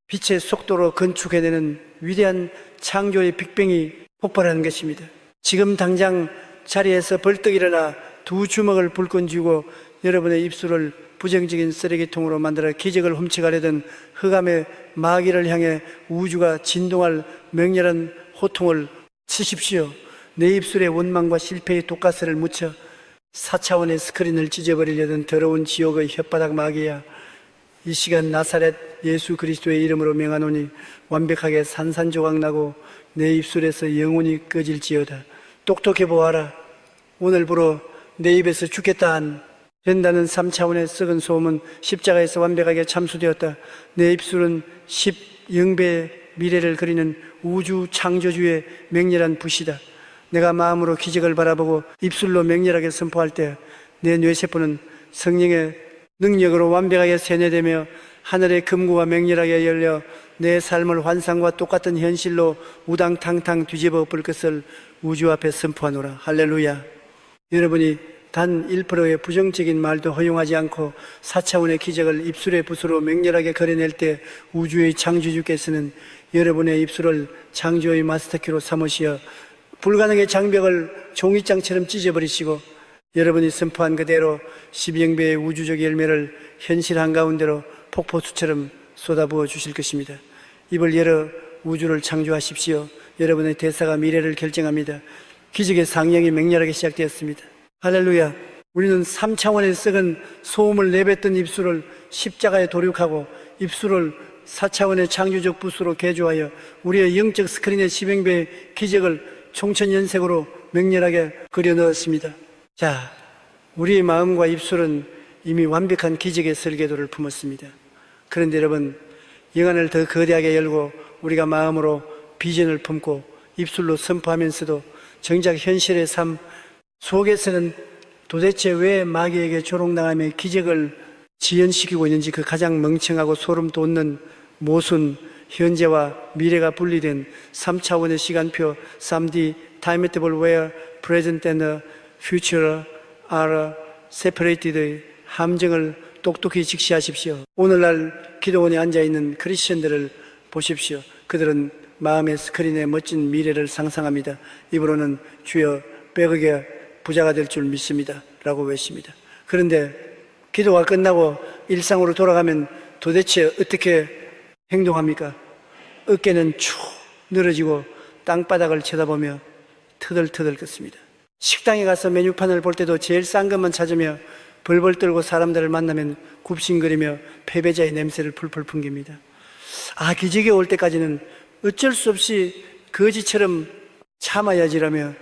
빛의 속도로 건축해내는 위대한 창조의 빅뱅이 폭발하는 것입니다. 지금 당장 자리에서 벌떡 일어나 두 주먹을 불끈 쥐고 여러분의 입술을 부정적인 쓰레기통으로 만들어 기적을 훔쳐가려던 흑암의 마귀를 향해 우주가 진동할 맹렬한 호통을 치십시오. 내 입술에 원망과 실패의 독가스를 묻혀 4차원의 스크린을 찢어버리려던 더러운 지옥의 혓바닥 마귀야, 이 시간 나사렛 예수 그리스도의 이름으로 명하노니 완벽하게 산산조각 나고 내 입술에서 영혼이 꺼질지어다. 똑똑해 보아라. 오늘부로 내 입에서 죽겠다 한 된다는 3차원의 썩은 소음은 십자가에서 완벽하게 참수되었다. 내 입술은 10영배의 미래를 그리는 우주 창조주의 맹렬한 붓이다. 내가 마음으로 기적을 바라보고 입술로 맹렬하게 선포할 때 내 뇌세포는 성령의 능력으로 완벽하게 세뇌되며 하늘의 금구가 맹렬하게 열려 내 삶을 환상과 똑같은 현실로 우당탕탕 뒤집어 엎을 것을 우주 앞에 선포하노라. 할렐루야. 여러분이 단 1%의 부정적인 말도 허용하지 않고 4차원의 기적을 입술의 붓으로 맹렬하게 걸어낼 때 우주의 창조주께서는 여러분의 입술을 창조의 마스터키로 삼으시어 불가능의 장벽을 종이장처럼 찢어버리시고 여러분이 선포한 그대로 12영배의 우주적 열매를 현실 한가운데로 폭포수처럼 쏟아부어 주실 것입니다. 입을 열어 우주를 창조하십시오. 여러분의 대사가 미래를 결정합니다. 기적의 상영이 맹렬하게 시작되었습니다. 할렐루야. 우리는 3차원의 썩은 소음을 내뱉던 입술을 십자가에 도륙하고 입술을 4차원의 창조적 붓으로 개조하여 우리의 영적 스크린의 10영배의 기적을 총천연색으로 맹렬하게 그려 넣었습니다. 자, 우리의 마음과 입술은 이미 완벽한 기적의 설계도를 품었습니다. 그런데 여러분, 영안을 더 거대하게 열고 우리가 마음으로 비전을 품고 입술로 선포하면서도 정작 현실의 삶 속에서는 도대체 왜 마귀에게 조롱당하며 기적을 지연시키고 있는지 그 가장 멍청하고 소름 돋는 모순, 현재와 미래가 분리된 3차원의 시간표 3D Timetable where present and future are separated 함정을 똑똑히 직시하십시오. 오늘날 기도원에 앉아있는 크리스천들을 보십시오. 그들은 마음의 스크린에 멋진 미래를 상상합니다. 입으로는 주여 100억의 부자가 될 줄 믿습니다 라고 외칩니다. 그런데 기도가 끝나고 일상으로 돌아가면 도대체 어떻게 행동합니까? 어깨는 축 늘어지고 땅바닥을 쳐다보며 터덜터덜 긋습니다. 식당에 가서 메뉴판을 볼 때도 제일 싼 것만 찾으며 벌벌 떨고 사람들을 만나면 굽신거리며 패배자의 냄새를 풀풀 풍깁니다. 기적이 올 때까지는 어쩔 수 없이 거지처럼 참아야지라며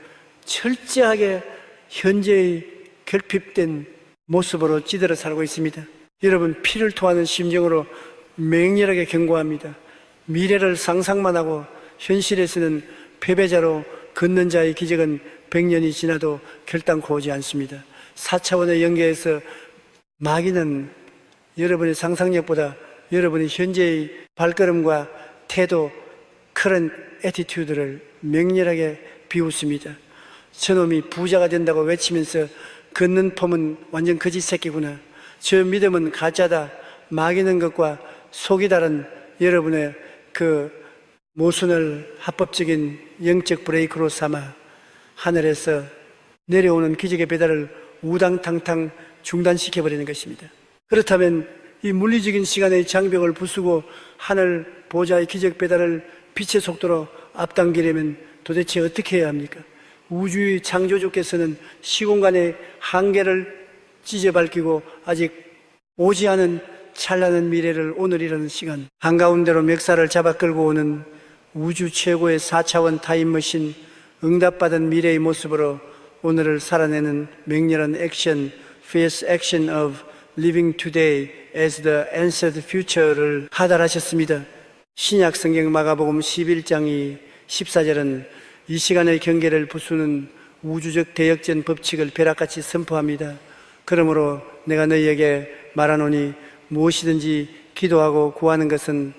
철저하게 현재의 결핍된 모습으로 찌들어 살고 있습니다. 여러분, 피를 토하는 심정으로 맹렬하게 경고합니다. 미래를 상상만 하고 현실에서는 패배자로 걷는 자의 기적은 100년이 지나도 결단코 오지 않습니다. 4차원의 영계에서 마귀는 여러분의 상상력보다 여러분의 현재의 발걸음과 태도, 그런 애티튜드를 맹렬하게 비웃습니다. 저놈이 부자가 된다고 외치면서 걷는 폼은 완전 거짓 새끼구나. 저 믿음은 가짜다. 마귀는 것과 속이 다른 여러분의 그 모순을 합법적인 영적 브레이크로 삼아 하늘에서 내려오는 기적의 배달을 우당탕탕 중단시켜버리는 것입니다. 그렇다면 이 물리적인 시간의 장벽을 부수고 하늘 보좌의 기적 배달을 빛의 속도로 앞당기려면 도대체 어떻게 해야 합니까? 우주의 창조주께서는 시공간의 한계를 찢어밟히고 아직 오지 않은 찬란한 미래를 오늘이라는 시간 한가운데로 멱살을 잡아 끌고 오는 우주 최고의 4차원 타임머신, 응답받은 미래의 모습으로 오늘을 살아내는 맹렬한 액션, fierce action of living today as the answered future를 하달하셨습니다. 신약 성경 마가복음 11장 14절은 이 시간의 경계를 부수는 우주적 대역전 법칙을 벼락같이 선포합니다. 그러므로 내가 너희에게 말하노니 무엇이든지 기도하고 구하는 것은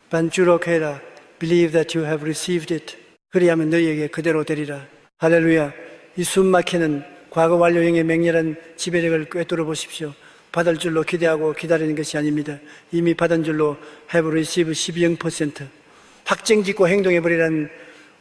반주로 해라. Believe that you have received it. 그리하면 너희에게 그대로 되리라. 할렐루야. 이 숨막히는 과거 완료형의 맹렬한 지배력을 꿰뚫어 보십시오. 받을 줄로 기대하고 기다리는 것이 아닙니다. 이미 받은 줄로 have received 12% 확정 짓고 행동해버리라는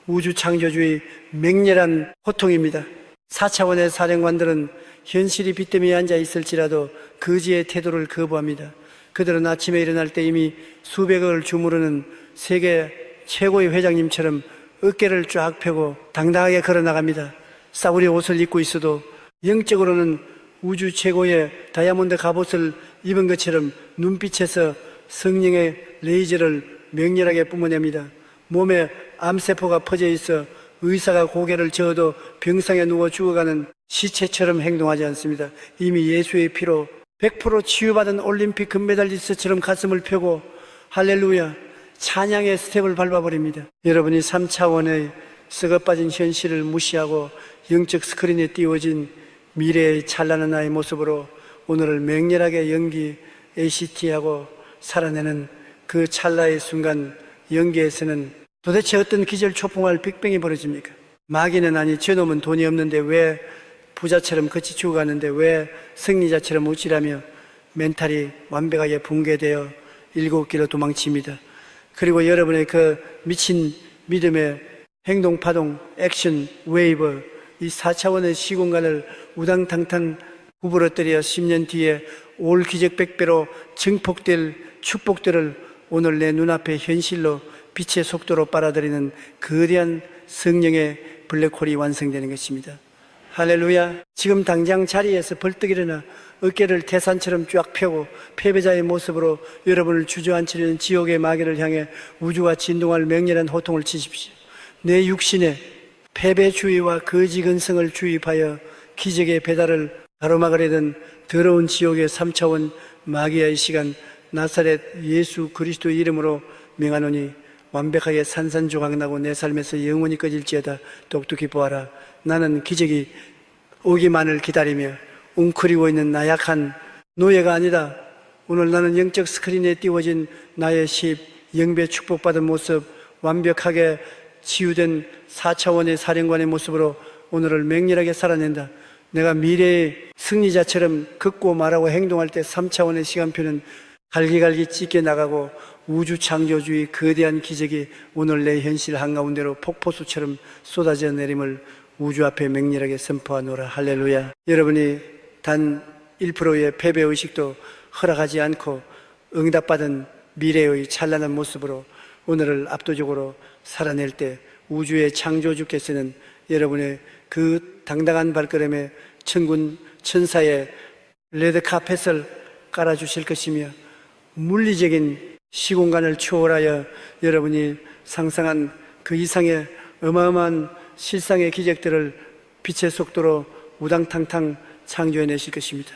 우주 창조주의 맹렬한 호통입니다. 4차원의 사령관들은 현실이 빚더미에 앉아 있을지라도 거지의 태도를 거부합니다. 그들은 아침에 일어날 때 이미 수백억을 주무르는 세계 최고의 회장님처럼 어깨를 쫙 펴고 당당하게 걸어나갑니다. 싸구려 옷을 입고 있어도 영적으로는 우주 최고의 다이아몬드 갑옷을 입은 것처럼 눈빛에서 성령의 레이저를 맹렬하게 뿜어냅니다. 몸에 암세포가 퍼져 있어 의사가 고개를 저어도 병상에 누워 죽어가는 시체처럼 행동하지 않습니다. 이미 예수의 피로 100% 치유받은 올림픽 금메달리스트처럼 가슴을 펴고 할렐루야 찬양의 스텝을 밟아버립니다. 여러분이 3차원의 썩어빠진 현실을 무시하고 영적 스크린에 띄워진 미래의 찬란한 나의 모습으로 오늘을 맹렬하게 연기 ACT하고 살아내는 그 찰나의 순간 연기에서는 도대체 어떤 기절 초풍할 빅뱅이 벌어집니까? 마귀는 아니 저놈은 돈이 없는데 왜 부자처럼 거치 죽어가는데 왜 승리자처럼 우쭐하며 멘탈이 완벽하게 붕괴되어 7길로 도망칩니다. 그리고 여러분의 그 미친 믿음의 행동 파동, 액션, 웨이브 이 4차원의 시공간을 우당탕탕 구부러뜨려 10년 뒤에 올 기적 100배로 증폭될 축복들을 오늘 내 눈앞에 현실로 빛의 속도로 빨아들이는 거대한 성령의 블랙홀이 완성되는 것입니다. 할렐루야. 지금 당장 자리에서 벌떡 일어나 어깨를 태산처럼 쫙 펴고 패배자의 모습으로 여러분을 주저앉히려는 지옥의 마귀를 향해 우주가 진동할 맹렬한 호통을 치십시오. 내 육신에 패배주의와 거지 근성을 주입하여 기적의 배달을 가로막으려던 더러운 지옥의 3차원 마귀의 시간 나사렛 예수 그리스도의 이름으로 명하노니 완벽하게 산산조각나고 내 삶에서 영원히 꺼질지어다. 똑똑히 보아라. 나는 기적이 오기만을 기다리며 웅크리고 있는 나약한 노예가 아니다. 오늘 나는 영적 스크린에 띄워진 나의 영배 축복받은 모습, 완벽하게 치유된 4차원의 사령관의 모습으로 오늘을 맹렬하게 살아낸다. 내가 미래의 승리자처럼 걷고 말하고 행동할 때 3차원의 시간표는 갈기갈기 찢겨 나가고 우주 창조주의 거대한 기적이 오늘 내 현실 한가운데로 폭포수처럼 쏟아져 내림을 우주 앞에 맹렬하게 선포하노라. 할렐루야. 여러분이 단 1%의 패배의식도 허락하지 않고 응답받은 미래의 찬란한 모습으로 오늘을 압도적으로 살아낼 때 우주의 창조주께서는 여러분의 그 당당한 발걸음에 천군 천사의 레드카펫을 깔아주실 것이며 물리적인 시공간을 초월하여 여러분이 상상한 그 이상의 어마어마한 실상의 기적들을 빛의 속도로 우당탕탕 창조해내실 것입니다.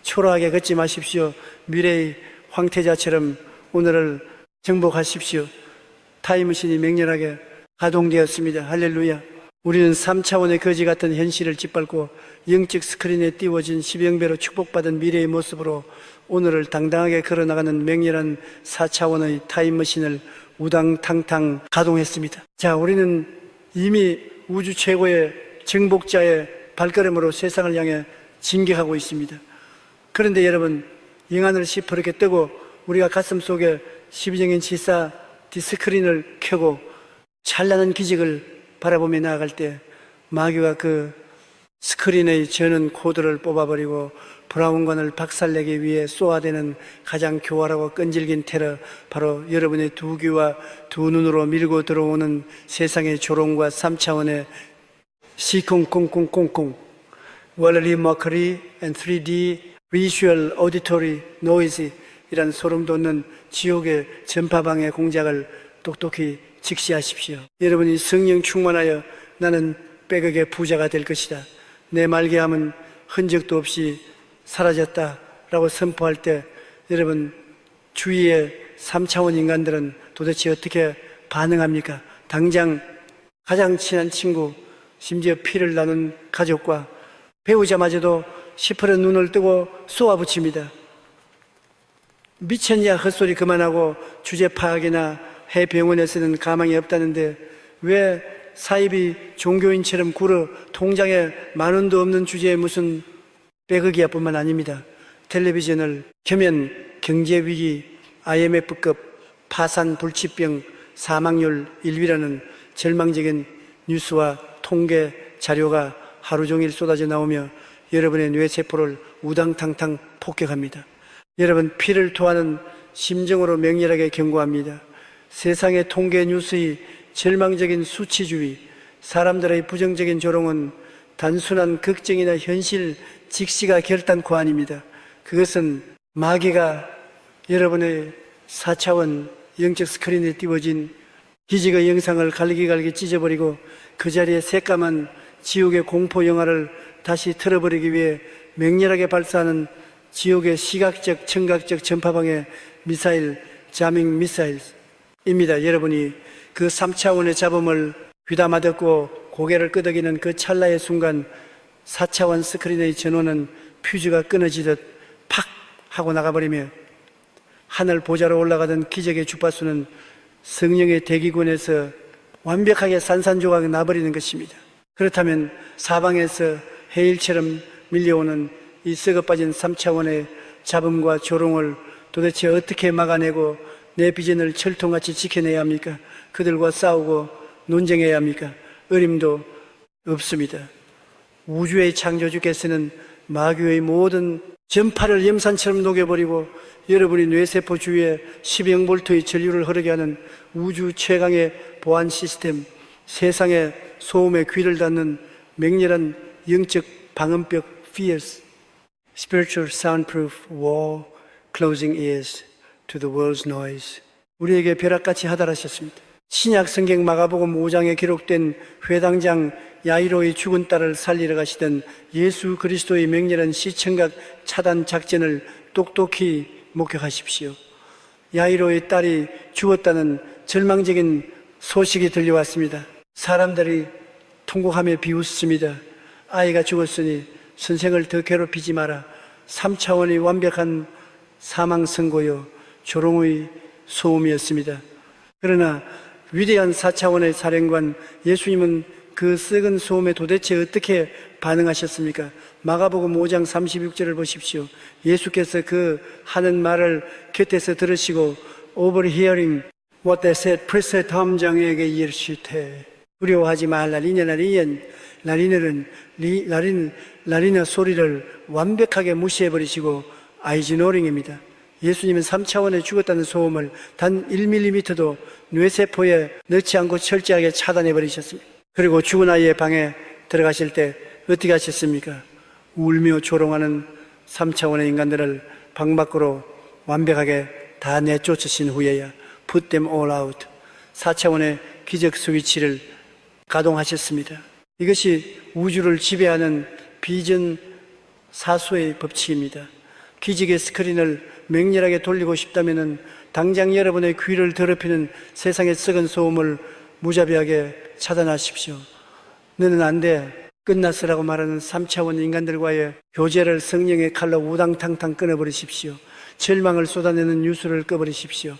초라하게 걷지 마십시오. 미래의 황태자처럼 오늘을 정복하십시오. 타임머신이 맹렬하게 가동되었습니다. 할렐루야. 우리는 3차원의 거지 같은 현실을 짓밟고 영적 스크린에 띄워진 10영배로 축복받은 미래의 모습으로 오늘을 당당하게 걸어나가는 맹렬한 4차원의 타임머신을 우당탕탕 가동했습니다. 자, 우리는 이미 우주 최고의 정복자의 발걸음으로 세상을 향해 진격하고 있습니다. 그런데 여러분, 영하늘 시퍼렇게 뜨고 우리가 가슴 속에 12정인 지사 디스크린을 켜고 찬란한 기적을 바라보며 나아갈 때 마귀가 그 스크린의 저는 코드를 뽑아버리고 브라운관을 박살내기 위해 쏘아대는 가장 교활하고 끈질긴 테러, 바로 여러분의 두 귀와 두 눈으로 밀고 들어오는 세상의 조롱과 3차원의 C0000, Valerie Mercury and 3D Visual Auditory Noise 이란 소름 돋는 지옥의 전파방해 공작을 똑똑히 직시하십시오. 여러분이 성령 충만하여 나는 백억의 부자가 될 것이다, 내 말기암은 흔적도 없이 사라졌다 라고 선포할 때 여러분 주위의 3차원 인간들은 도대체 어떻게 반응합니까? 당장 가장 친한 친구, 심지어 피를 나눈 가족과 배우자마저도 시퍼런 눈을 뜨고 쏘아붙입니다. 미쳤냐, 헛소리 그만하고 주제 파악이나 해 병원에서는 가망이 없다는데 왜 사입이 종교인처럼 굴어 통장에 10,000원도 없는 주제에 무슨 백억이야 뿐만 아닙니다. 텔레비전을 켜면 경제위기, IMF급 파산 불치병 사망률 1위라는 절망적인 뉴스와 통계 자료가 하루 종일 쏟아져 나오며 여러분의 뇌세포를 우당탕탕 폭격합니다. 여러분 피를 토하는 심정으로 맹렬하게 경고합니다. 세상의 통계 뉴스의 절망적인 수치주의, 사람들의 부정적인 조롱은 단순한 걱정이나 현실 직시가 결단코 아닙니다. 그것은 마귀가 여러분의 4차원 영적 스크린에 띄워진 기적의 영상을 갈기갈기 찢어버리고 그 자리에 새까만 지옥의 공포 영화를 다시 틀어버리기 위해 맹렬하게 발사하는 지옥의 시각적, 청각적 전파방해 미사일, 자밍 미사일입니다. 여러분이 그 3차원의 잡음을 귀담아 듣고 고개를 끄덕이는 그 찰나의 순간 4차원 스크린의 전원은 퓨즈가 끊어지듯 팍 하고 나가버리며 하늘 보좌로 올라가던 기적의 주파수는 성령의 대기권에서 완벽하게 산산조각 나버리는 것입니다. 그렇다면 사방에서 해일처럼 밀려오는 이 썩어빠진 3차원의 잡음과 조롱을 도대체 어떻게 막아내고 내 비전을 철통같이 지켜내야 합니까? 그들과 싸우고 논쟁해야 합니까? 어림도 없습니다. 우주의 창조주께서는 마귀의 모든 전파를 염산처럼 녹여버리고 여러분이 뇌세포 주위에 10영 볼트의 전류를 흐르게 하는 우주 최강의 보안 시스템, 세상의 소음에 귀를 닫는 맹렬한 영적 방음벽 Fierce Spiritual Soundproof Wall Closing Ears to the World's Noise, 우리에게 벼락같이 하달하셨습니다. 신약 성경 마가복음 5장에 기록된 회당장 야이로의 죽은 딸을 살리러 가시던 예수 그리스도의 맹렬한 시청각 차단 작전을 똑똑히 목격하십시오. 야이로의 딸이 죽었다는 절망적인 소식이 들려왔습니다. 사람들이 통곡하며 비웃습니다. 아이가 죽었으니 선생을 더 괴롭히지 마라. 3차원의 완벽한 사망 선고요, 조롱의 소음이었습니다. 그러나 위대한 4차원의 사령관 예수님은 그 썩은 소음에 도대체 어떻게 반응하셨습니까? 마가복음 5장 36절을 보십시오. 예수께서 그 하는 말을 곁에서 들으시고 overhearing what they said, 프리스의 탐정에게 이르시되 두려워하지 말라. 라리너 소리를 완벽하게 무시해버리시고 아이즈노링입니다. 예수님은 3차원에 죽었다는 소음을 단 1mm도 뇌세포에 넣지 않고 철저하게 차단해버리셨습니다. 그리고 죽은 아이의 방에 들어가실 때 어떻게 하셨습니까? 울며 조롱하는 3차원의 인간들을 방 밖으로 완벽하게 다 내쫓으신 후에야 put them all out, 4차원의 기적 스위치를 가동하셨습니다. 이것이 우주를 지배하는 비전 사수의 법칙입니다. 기적의 스크린을 맹렬하게 돌리고 싶다면 당장 여러분의 귀를 더럽히는 세상의 썩은 소음을 무자비하게 차단하십시오. 너는 안 돼, 끝났으라고 말하는 3차원 인간들과의 교제를 성령의 칼로 우당탕탕 끊어버리십시오. 절망을 쏟아내는 뉴스를 꺼버리십시오.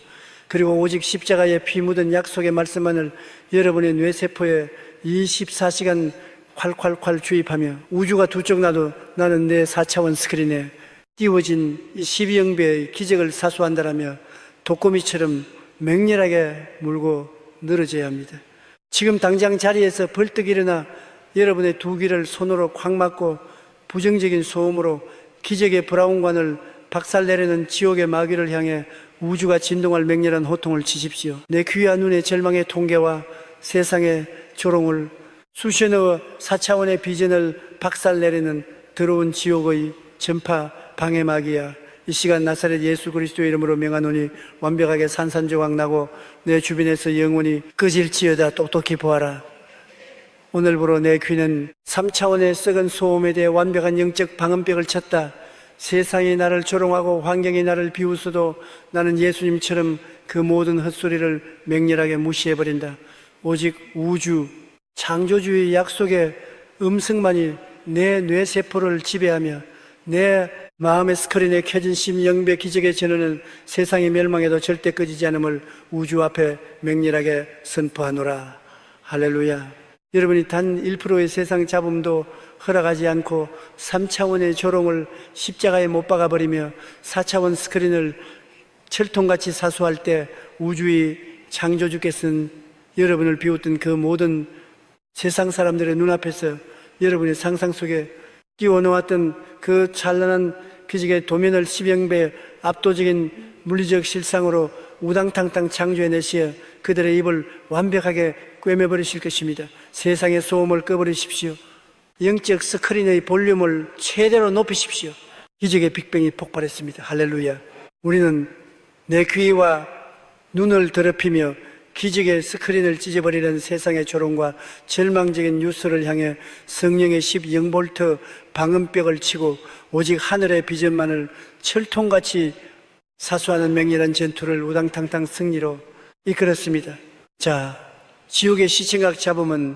그리고 오직 십자가에 피 묻은 약속의 말씀만을 여러분의 뇌세포에 24시간 콸콸콸 주입하며 우주가 두 쪽 나도 나는 내 4차원 스크린에 띄워진 12영배의 기적을 사수한다라며 독거미처럼 맹렬하게 물고 늘어져야 합니다. 지금 당장 자리에서 벌떡 일어나 여러분의 두 귀를 손으로 콱 막고 부정적인 소음으로 기적의 브라운관을 박살내려는 지옥의 마귀를 향해 우주가 진동할 맹렬한 호통을 치십시오. 내 귀와 눈의 절망의 통계와 세상의 조롱을 수천억 4차원의 비전을 박살내려는 더러운 지옥의 전파 방해막이야. 이 시간 나사렛 예수 그리스도의 이름으로 명하노니 완벽하게 산산조각 나고 내 주변에서 영원히 꺼질지어다. 똑똑히 보아라. 오늘부로 내 귀는 3차원의 썩은 소음에 대해 완벽한 영적 방음벽을 쳤다. 세상이 나를 조롱하고 환경이 나를 비웃어도 나는 예수님처럼 그 모든 헛소리를 맹렬하게 무시해버린다. 오직 우주, 창조주의 약속의 음성만이 내 뇌세포를 지배하며 내 마음의 스크린에 켜진 심영배 기적의 전원은 세상이 멸망해도 절대 꺼지지 않음을 우주 앞에 맹렬하게 선포하노라. 할렐루야. 여러분이 단 1%의 세상 잡음도 허락하지 않고 3차원의 조롱을 십자가에 못 박아버리며 4차원 스크린을 철통같이 사수할 때 우주의 창조주께서는 여러분을 비웃던 그 모든 세상 사람들의 눈앞에서 여러분의 상상 속에 띄워놓았던 그 찬란한 기적의 도면을 10여 배 압도적인 물리적 실상으로 우당탕탕 창조해내시어 그들의 입을 완벽하게 꿰매버리실 것입니다. 세상의 소음을 꺼버리십시오. 영적 스크린의 볼륨을 최대로 높이십시오. 기적의 빅뱅이 폭발했습니다. 할렐루야. 우리는 내 귀와 눈을 더럽히며 기적의 스크린을 찢어버리는 세상의 조롱과 절망적인 뉴스를 향해 성령의 10영볼트 방음벽을 치고 오직 하늘의 비전만을 철통같이 사수하는 맹렬한 전투를 우당탕탕 승리로 이끌었습니다. 자, 지옥의 시청각 잡음은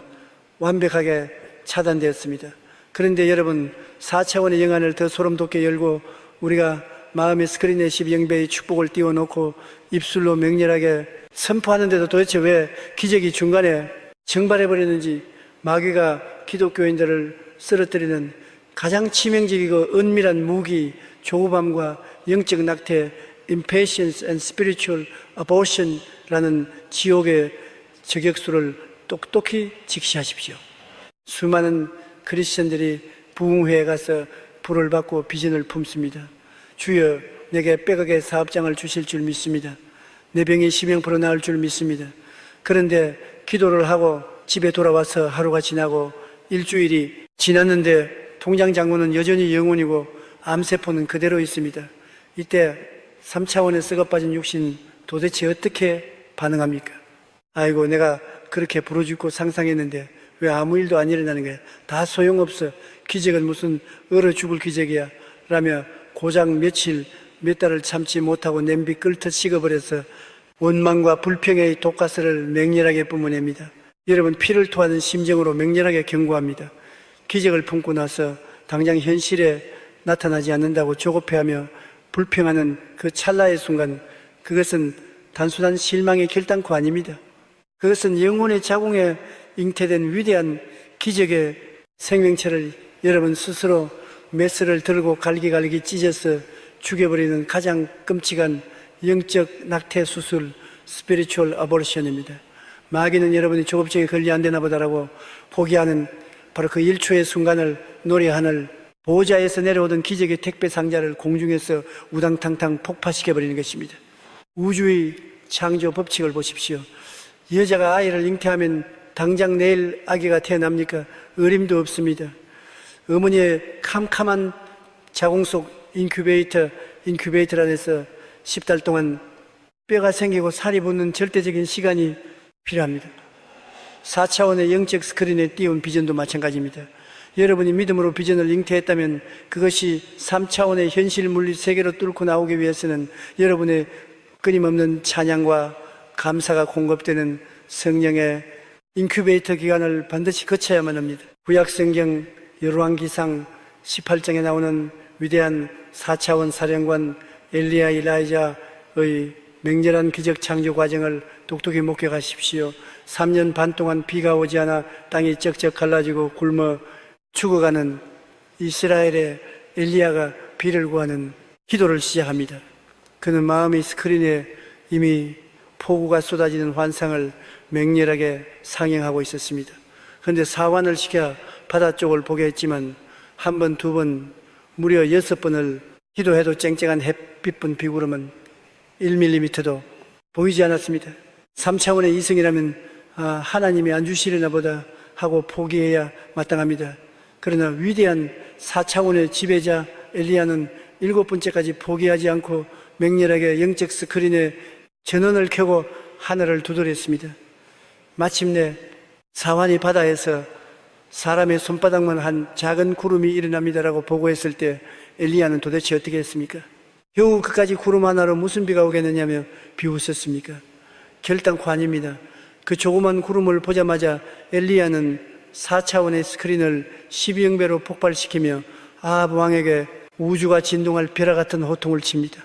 완벽하게 차단되었습니다. 그런데 여러분, 4차원의 영안을 더 소름돋게 열고 우리가 마음의 스크린에 10영배의 축복을 띄워놓고 입술로 맹렬하게 선포하는데도 도대체 왜 기적이 중간에 증발해버리는지, 마귀가 기독교인들을 쓰러뜨리는 가장 치명적이고 은밀한 무기, 조급함과 영적 낙태, impatience and spiritual abortion라는 지옥의 저격수를 똑똑히 직시하십시오. 수많은 크리스천들이 부흥회에 가서 불을 받고 비전을 품습니다. 주여, 내게 백억의 사업장을 주실 줄 믿습니다. 내 병이 심형포로 나을 줄 믿습니다. 그런데 기도를 하고 집에 돌아와서 하루가 지나고 일주일이 지났는데 통장 잔고는 여전히 영원이고 암세포는 그대로 있습니다. 이때 3차원의 썩어빠진 육신 도대체 어떻게 반응합니까? 아이고, 내가 그렇게 부르짖고 상상했는데 왜 아무 일도 안 일어나는 거야? 다 소용없어. 기적은 무슨 얼어 죽을 기적이야 라며 고작 며칠 몇 달을 참지 못하고 냄비 끓듯 식어버려서 원망과 불평의 독가스를 맹렬하게 뿜어냅니다. 여러분, 피를 토하는 심정으로 맹렬하게 경고합니다. 기적을 품고 나서 당장 현실에 나타나지 않는다고 조급해하며 불평하는 그 찰나의 순간, 그것은 단순한 실망의 결단코 아닙니다. 그것은 영혼의 자궁에 잉태된 위대한 기적의 생명체를 여러분 스스로 메스를 들고 갈기갈기 찢어서 죽여버리는 가장 끔찍한 영적 낙태 수술, 스피리추얼 어버션입니다. 마귀는 여러분이 조급증에 걸리 안 되나 보다라고 포기하는 바로 그 1초의 순간을 노래하는 보호자에서 내려오던 기적의 택배 상자를 공중에서 우당탕탕 폭파시켜버리는 것입니다. 우주의 창조 법칙을 보십시오. 여자가 아이를 잉태하면 당장 내일 아기가 태어납니까? 어림도 없습니다. 어머니의 캄캄한 자궁 속 인큐베이터 안에서 10달 동안 뼈가 생기고 살이 붙는 절대적인 시간이 필요합니다. 4차원의 영적 스크린에 띄운 비전도 마찬가지입니다. 여러분이 믿음으로 비전을 잉태했다면 그것이 3차원의 현실 물리 세계로 뚫고 나오기 위해서는 여러분의 끊임없는 찬양과 감사가 공급되는 성령의 인큐베이터 기간을 반드시 거쳐야만 합니다. 구약성경 열왕기상 18장에 나오는 위대한 4차원 사령관 엘리야 일라이자의 맹렬한 기적 창조 과정을 똑똑히 목격하십시오. 3년 반 동안 비가 오지 않아 땅이 쩍쩍 갈라지고 굶어 죽어가는 이스라엘의 엘리야가 비를 구하는 기도를 시작합니다. 그는 마음의 스크린에 이미 폭우가 쏟아지는 환상을 맹렬하게 상영하고 있었습니다. 그런데 사환을 시켜 바다 쪽을 보게 했지만 한 번, 두 번, 무려 6번을 기도해도 쨍쨍한 햇빛분 비구름은 1mm도 보이지 않았습니다. 3차원의 이성이라면 하나님이 안 주시려나 보다 하고 포기해야 마땅합니다. 그러나 위대한 4차원의 지배자 엘리야는 7번째까지 포기하지 않고 맹렬하게 영적 스크린에 전원을 켜고 하늘을 두드렸습니다. 마침내 사완이 바다에서 사람의 손바닥만 한 작은 구름이 일어납니다라고 보고했을 때 엘리야는 도대체 어떻게 했습니까? 겨우 그까지 구름 하나로 무슨 비가 오겠느냐며 비웃었습니까? 결단코 아닙니다. 그 조그만 구름을 보자마자 엘리야는 4차원의 스크린을 12영배로 폭발시키며 아합 왕에게 우주가 진동할 벼라 같은 호통을 칩니다.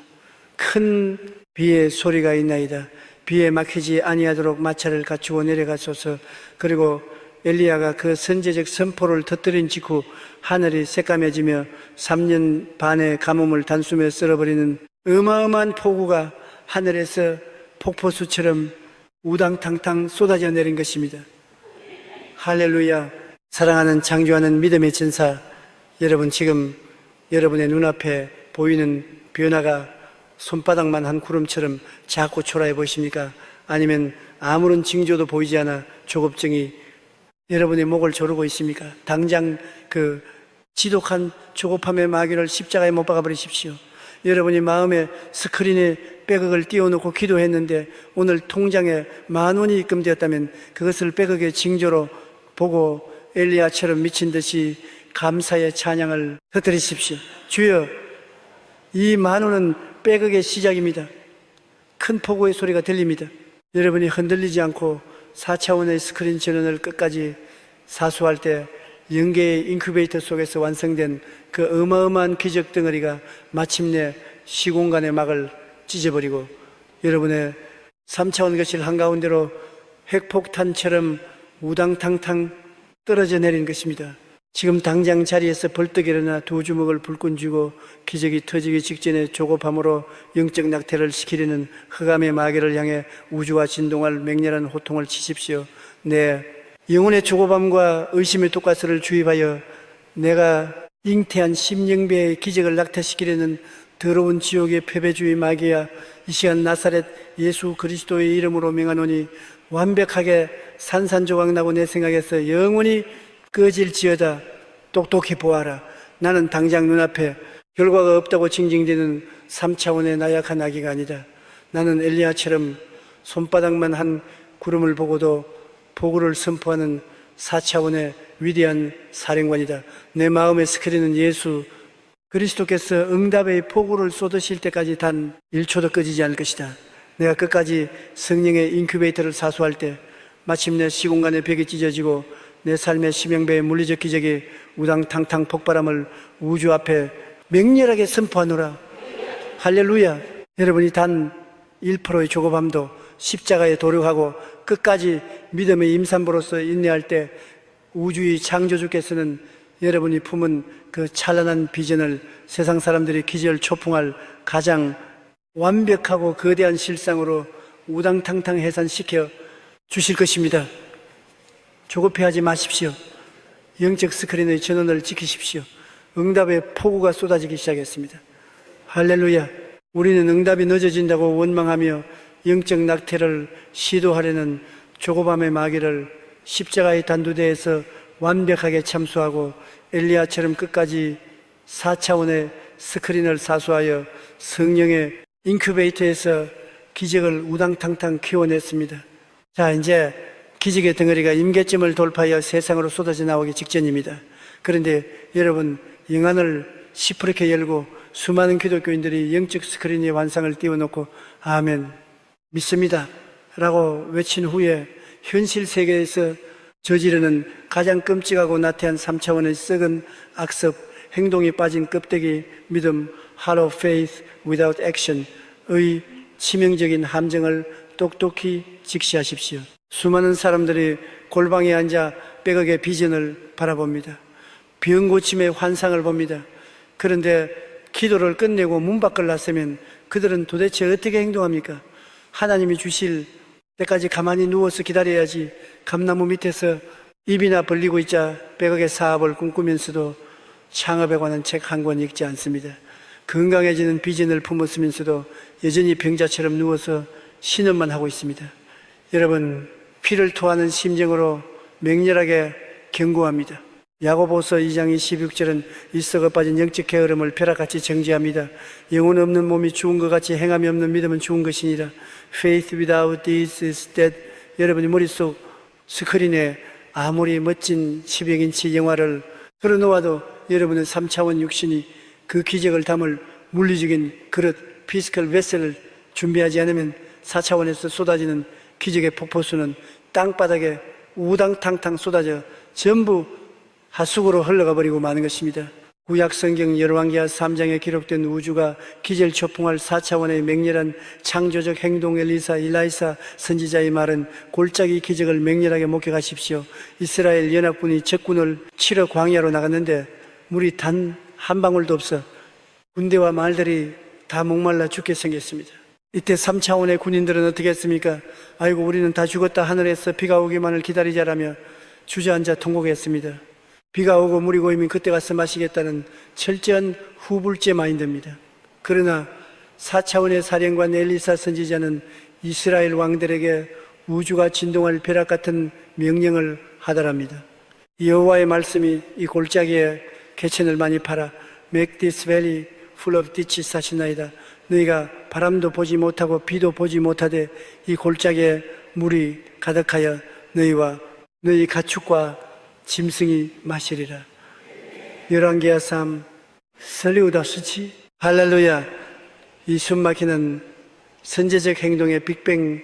큰 비의 소리가 있나이다. 비에 막히지 아니하도록 마차를 갖추고 내려가소서. 그리고 엘리야가 그 선제적 선포를 터뜨린 직후 하늘이 새까매지며 3년 반의 가뭄을 단숨에 쓸어버리는 어마어마한 폭우가 하늘에서 폭포수처럼 우당탕탕 쏟아져 내린 것입니다. 할렐루야. 사랑하는 장주하는 믿음의 전사 여러분, 지금 여러분의 눈앞에 보이는 변화가 손바닥만 한 구름처럼 작고 초라해 보이십니까? 아니면 아무런 징조도 보이지 않아 조급증이 여러분의 목을 조르고 있습니까? 당장 그 지독한 조급함의 마귀를 십자가에 못 박아 버리십시오. 여러분이 마음에 스크린에 백억을 띄워놓고 기도했는데 오늘 통장에 10,000원이 입금되었다면 그것을 백억의 징조로 보고 엘리야처럼 미친 듯이 감사의 찬양을 터뜨리십시오. 주여, 이 10,000원은 백억의 시작입니다. 큰 폭우의 소리가 들립니다. 여러분이 흔들리지 않고 4차원의 스크린 전원을 끝까지 사수할 때 영계의 인큐베이터 속에서 완성된 그 어마어마한 기적 덩어리가 마침내 시공간의 막을 찢어버리고 여러분의 3차원 거실 한가운데로 핵폭탄처럼 우당탕탕 떨어져 내린 것입니다. 지금 당장 자리에서 벌떡 일어나 두 주먹을 불끈 쥐고 기적이 터지기 직전에 조급함으로 영적 낙태를 시키려는 흑암의 마귀를 향해 우주와 진동할 맹렬한 호통을 치십시오. 네, 영혼의 조급함과 의심의 독가스를 주입하여 내가 잉태한 심령배의 기적을 낙태시키려는 더러운 지옥의 패배주의 마귀야, 이 시간 나사렛 예수 그리스도의 이름으로 명하노니 완벽하게 산산조각나고 내 생각에서 영원히 꺼질지어다. 똑똑히 보아라. 나는 당장 눈앞에 결과가 없다고 징징대는 3차원의 나약한 아기가 아니다. 나는 엘리야처럼 손바닥만 한 구름을 보고도 복을 선포하는 4차원의 위대한 사령관이다. 내 마음의 스크린은 예수 그리스도께서 응답의 폭우를 쏟으실 때까지 단 1초도 꺼지지 않을 것이다. 내가 끝까지 성령의 인큐베이터를 사수할 때 마침내 시공간의 벽이 찢어지고 내 삶의 심형배의 물리적 기적이 우당탕탕 폭발함을 우주 앞에 맹렬하게 선포하노라. 할렐루야. 여러분이 단 1%의 조급함도 십자가에 도력하고 끝까지 믿음의 임산부로서 인내할 때 우주의 창조주께서는 여러분이 품은 그 찬란한 비전을 세상 사람들이 기절 초풍할 가장 완벽하고 거대한 실상으로 우당탕탕 해산시켜 주실 것입니다. 조급해하지 마십시오. 영적 스크린의 전원을 지키십시오. 응답의 폭우가 쏟아지기 시작했습니다. 할렐루야. 우리는 응답이 늦어진다고 원망하며 영적 낙태를 시도하려는 조급함의 마귀를 십자가의 단두대에서 완벽하게 참수하고 엘리야처럼 끝까지 4차원의 스크린을 사수하여 성령의 인큐베이터에서 기적을 우당탕탕 키워냈습니다. 자, 이제 기적의 덩어리가 임계점을 돌파하여 세상으로 쏟아져 나오기 직전입니다. 그런데 여러분, 영안을 시퍼렇게 열고 수많은 기독교인들이 영적 스크린의 환상을 띄워놓고 아멘, 믿습니다 라고 외친 후에 현실 세계에서 저지르는 가장 끔찍하고 나태한 3차원의 썩은 악습, 행동이 빠진 껍데기 믿음, hollow faith without action의 치명적인 함정을 똑똑히 직시하십시오. 수많은 사람들이 골방에 앉아 백억의 비전을 바라봅니다. 병 고침의 환상을 봅니다. 그런데 기도를 끝내고 문 밖을 나서면 그들은 도대체 어떻게 행동합니까? 하나님이 주실 때까지 가만히 누워서 기다려야지 감나무 밑에서 입이나 벌리고 있자 백억의 사업을 꿈꾸면서도 창업에 관한 책 한 권 읽지 않습니다. 건강해지는 비전을 품었으면서도 여전히 병자처럼 누워서 신음만 하고 있습니다. 여러분, 피를 토하는 심정으로 맹렬하게 경고합니다. 야고보서 2장 26절은 이 썩어 빠진 영적 게으름을 벼락같이 정죄합니다. 영혼 없는 몸이 죽은 것 같이 행함이 없는 믿음은 죽은 것이니라. Faith without deeds is dead. 여러분이 머릿속 스크린에 아무리 멋진 10여인치 영화를 틀어놓아도 여러분의 3차원 육신이 그 기적을 담을 물리적인 그릇, 피지컬 베셀을 준비하지 않으면 4차원에서 쏟아지는 기적의 폭포수는 땅바닥에 우당탕탕 쏟아져 전부 하수구로 흘러가 버리고 마는 것입니다. 구약 성경 열왕기하 3장에 기록된 우주가 기절초풍할 4차원의 맹렬한 창조적 행동 일라이사 선지자의 말은 골짜기 기적을 맹렬하게 목격하십시오. 이스라엘 연합군이 적군을 치러 광야로 나갔는데 물이 단 한 방울도 없어 군대와 말들이 다 목말라 죽게 생겼습니다. 이때 3차원의 군인들은 어떻게 했습니까? 아이고 우리는 다 죽었다, 하늘에서 비가 오기만을 기다리자라며 주저앉아 통곡했습니다. 비가 오고 물이 고이면 그때 가서 마시겠다는 철저한 후불제 마인드입니다. 그러나 4차원의 사령관 엘리사 선지자는 이스라엘 왕들에게 우주가 진동할 벼락 같은 명령을 하더랍니다. 여호와의 말씀이 이 골짜기에 개천을 많이 팔아 Make this valley full of ditches 하시나이다. 너희가 바람도 보지 못하고 비도 보지 못하되 이 골짜기에 물이 가득하여 너희와 너희 가축과 짐승이 마시리라. 열왕기하 3 설리우다 수치 할렐루야. 이 숨막히는 선제적 행동의 빅뱅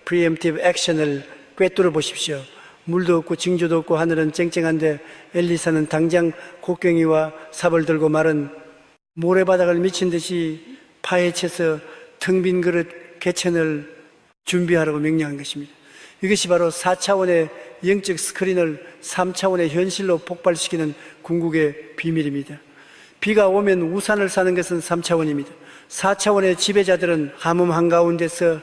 프리엠티브 액션을 꿰뚫어 보십시오. 물도 없고 징조도 없고 하늘은 쨍쨍한데 엘리사는 당장 곡괭이와 삽을 들고 마른 모래바닥을 미친 듯이 파헤쳐서 텅 빈 그릇 개천을 준비하라고 명령한 것입니다. 이것이 바로 4차원의 영적 스크린을 3차원의 현실로 폭발시키는 궁극의 비밀입니다. 비가 오면 우산을 사는 것은 3차원입니다. 4차원의 지배자들은 가뭄 한가운데서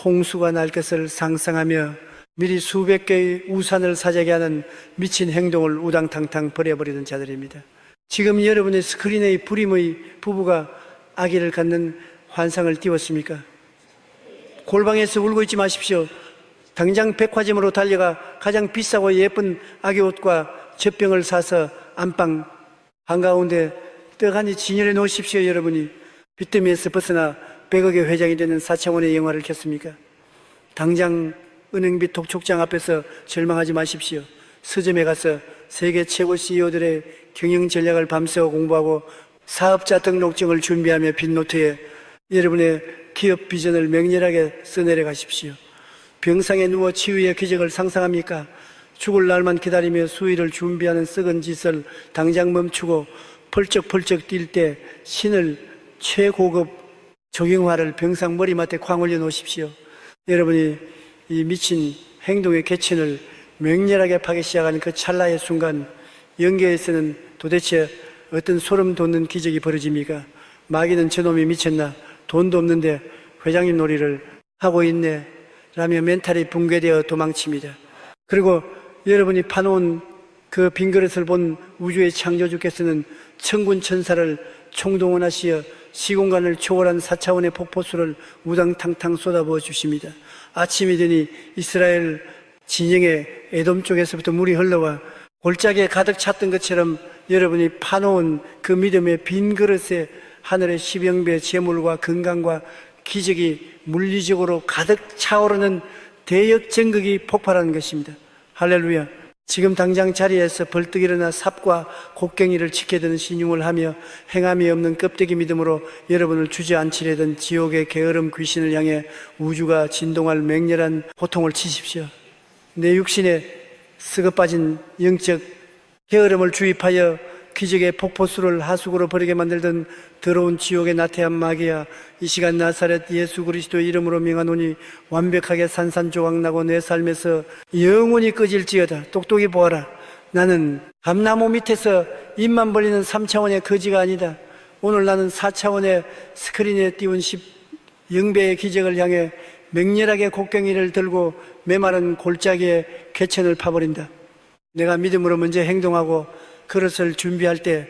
홍수가 날 것을 상상하며 미리 수백 개의 우산을 사재게 하는 미친 행동을 우당탕탕 버려버리는 자들입니다. 지금 여러분의 스크린의 불임의 부부가 아기를 갖는 환상을 띄웠습니까? 골방에서 울고 있지 마십시오. 당장 백화점으로 달려가 가장 비싸고 예쁜 아기 옷과 젖병을 사서 안방 한가운데 떡하니 진열해 놓으십시오. 여러분이 빚더미에서 벗어나 100억의 회장이 되는 4차원의 영화를 켰습니까? 당장 은행빛 독촉장 앞에서 절망하지 마십시오. 서점에 가서 세계 최고 CEO들의 경영 전략을 밤새워 공부하고 사업자 등록증을 준비하며 빈노트에 여러분의 기업 비전을 맹렬하게 써내려 가십시오. 병상에 누워 치유의 기적을 상상합니까? 죽을 날만 기다리며 수의를 준비하는 썩은 짓을 당장 멈추고 펄쩍펄쩍 뛸 때 신을 최고급 조경화를 병상 머리맡에 쾅 올려 놓으십시오. 여러분이 이 미친 행동의 개천을 맹렬하게 파기 시작하는 그 찰나의 순간 영계에서는 도대체 어떤 소름 돋는 기적이 벌어집니까? 마귀는 저놈이 미쳤나? 돈도 없는데 회장님 놀이를 하고 있네 라며 멘탈이 붕괴되어 도망칩니다. 그리고 여러분이 파놓은 그 빈 그릇을 본 우주의 창조주께서는 천군 천사를 총동원하시어 시공간을 초월한 4차원의 폭포수를 우당탕탕 쏟아부어 주십니다. 아침이 되니 이스라엘 진영의 에돔 쪽에서부터 물이 흘러와 골짜기에 가득 찼던 것처럼 여러분이 파놓은 그 믿음의 빈 그릇에 하늘의 십영배 재물과 건강과 기적이 물리적으로 가득 차오르는 대역전극이 폭발하는 것입니다. 할렐루야. 지금 당장 자리에서 벌떡 일어나 삽과 곡괭이를 지켜드는 신용을 하며 행함이 없는 껍데기 믿음으로 여러분을 주저앉히려던 지옥의 게으름 귀신을 향해 우주가 진동할 맹렬한 호통을 치십시오. 내 육신에 썩어빠진 영적 게으름을 주입하여 기적의 폭포수를 하수구로 버리게 만들던 더러운 지옥의 나태한 마귀야, 이 시간 나사렛 예수 그리스도의 이름으로 명하노니 완벽하게 산산조각나고 내 삶에서 영원히 꺼질지어다. 똑똑히 보아라. 나는 감나무 밑에서 입만 벌리는 3차원의 거지가 아니다. 오늘 나는 4차원의 스크린에 띄운 10영배의 기적을 향해 맹렬하게 곡괭이를 들고 메마른 골짜기에 개천을 파버린다. 내가 믿음으로 먼저 행동하고 그릇을 준비할 때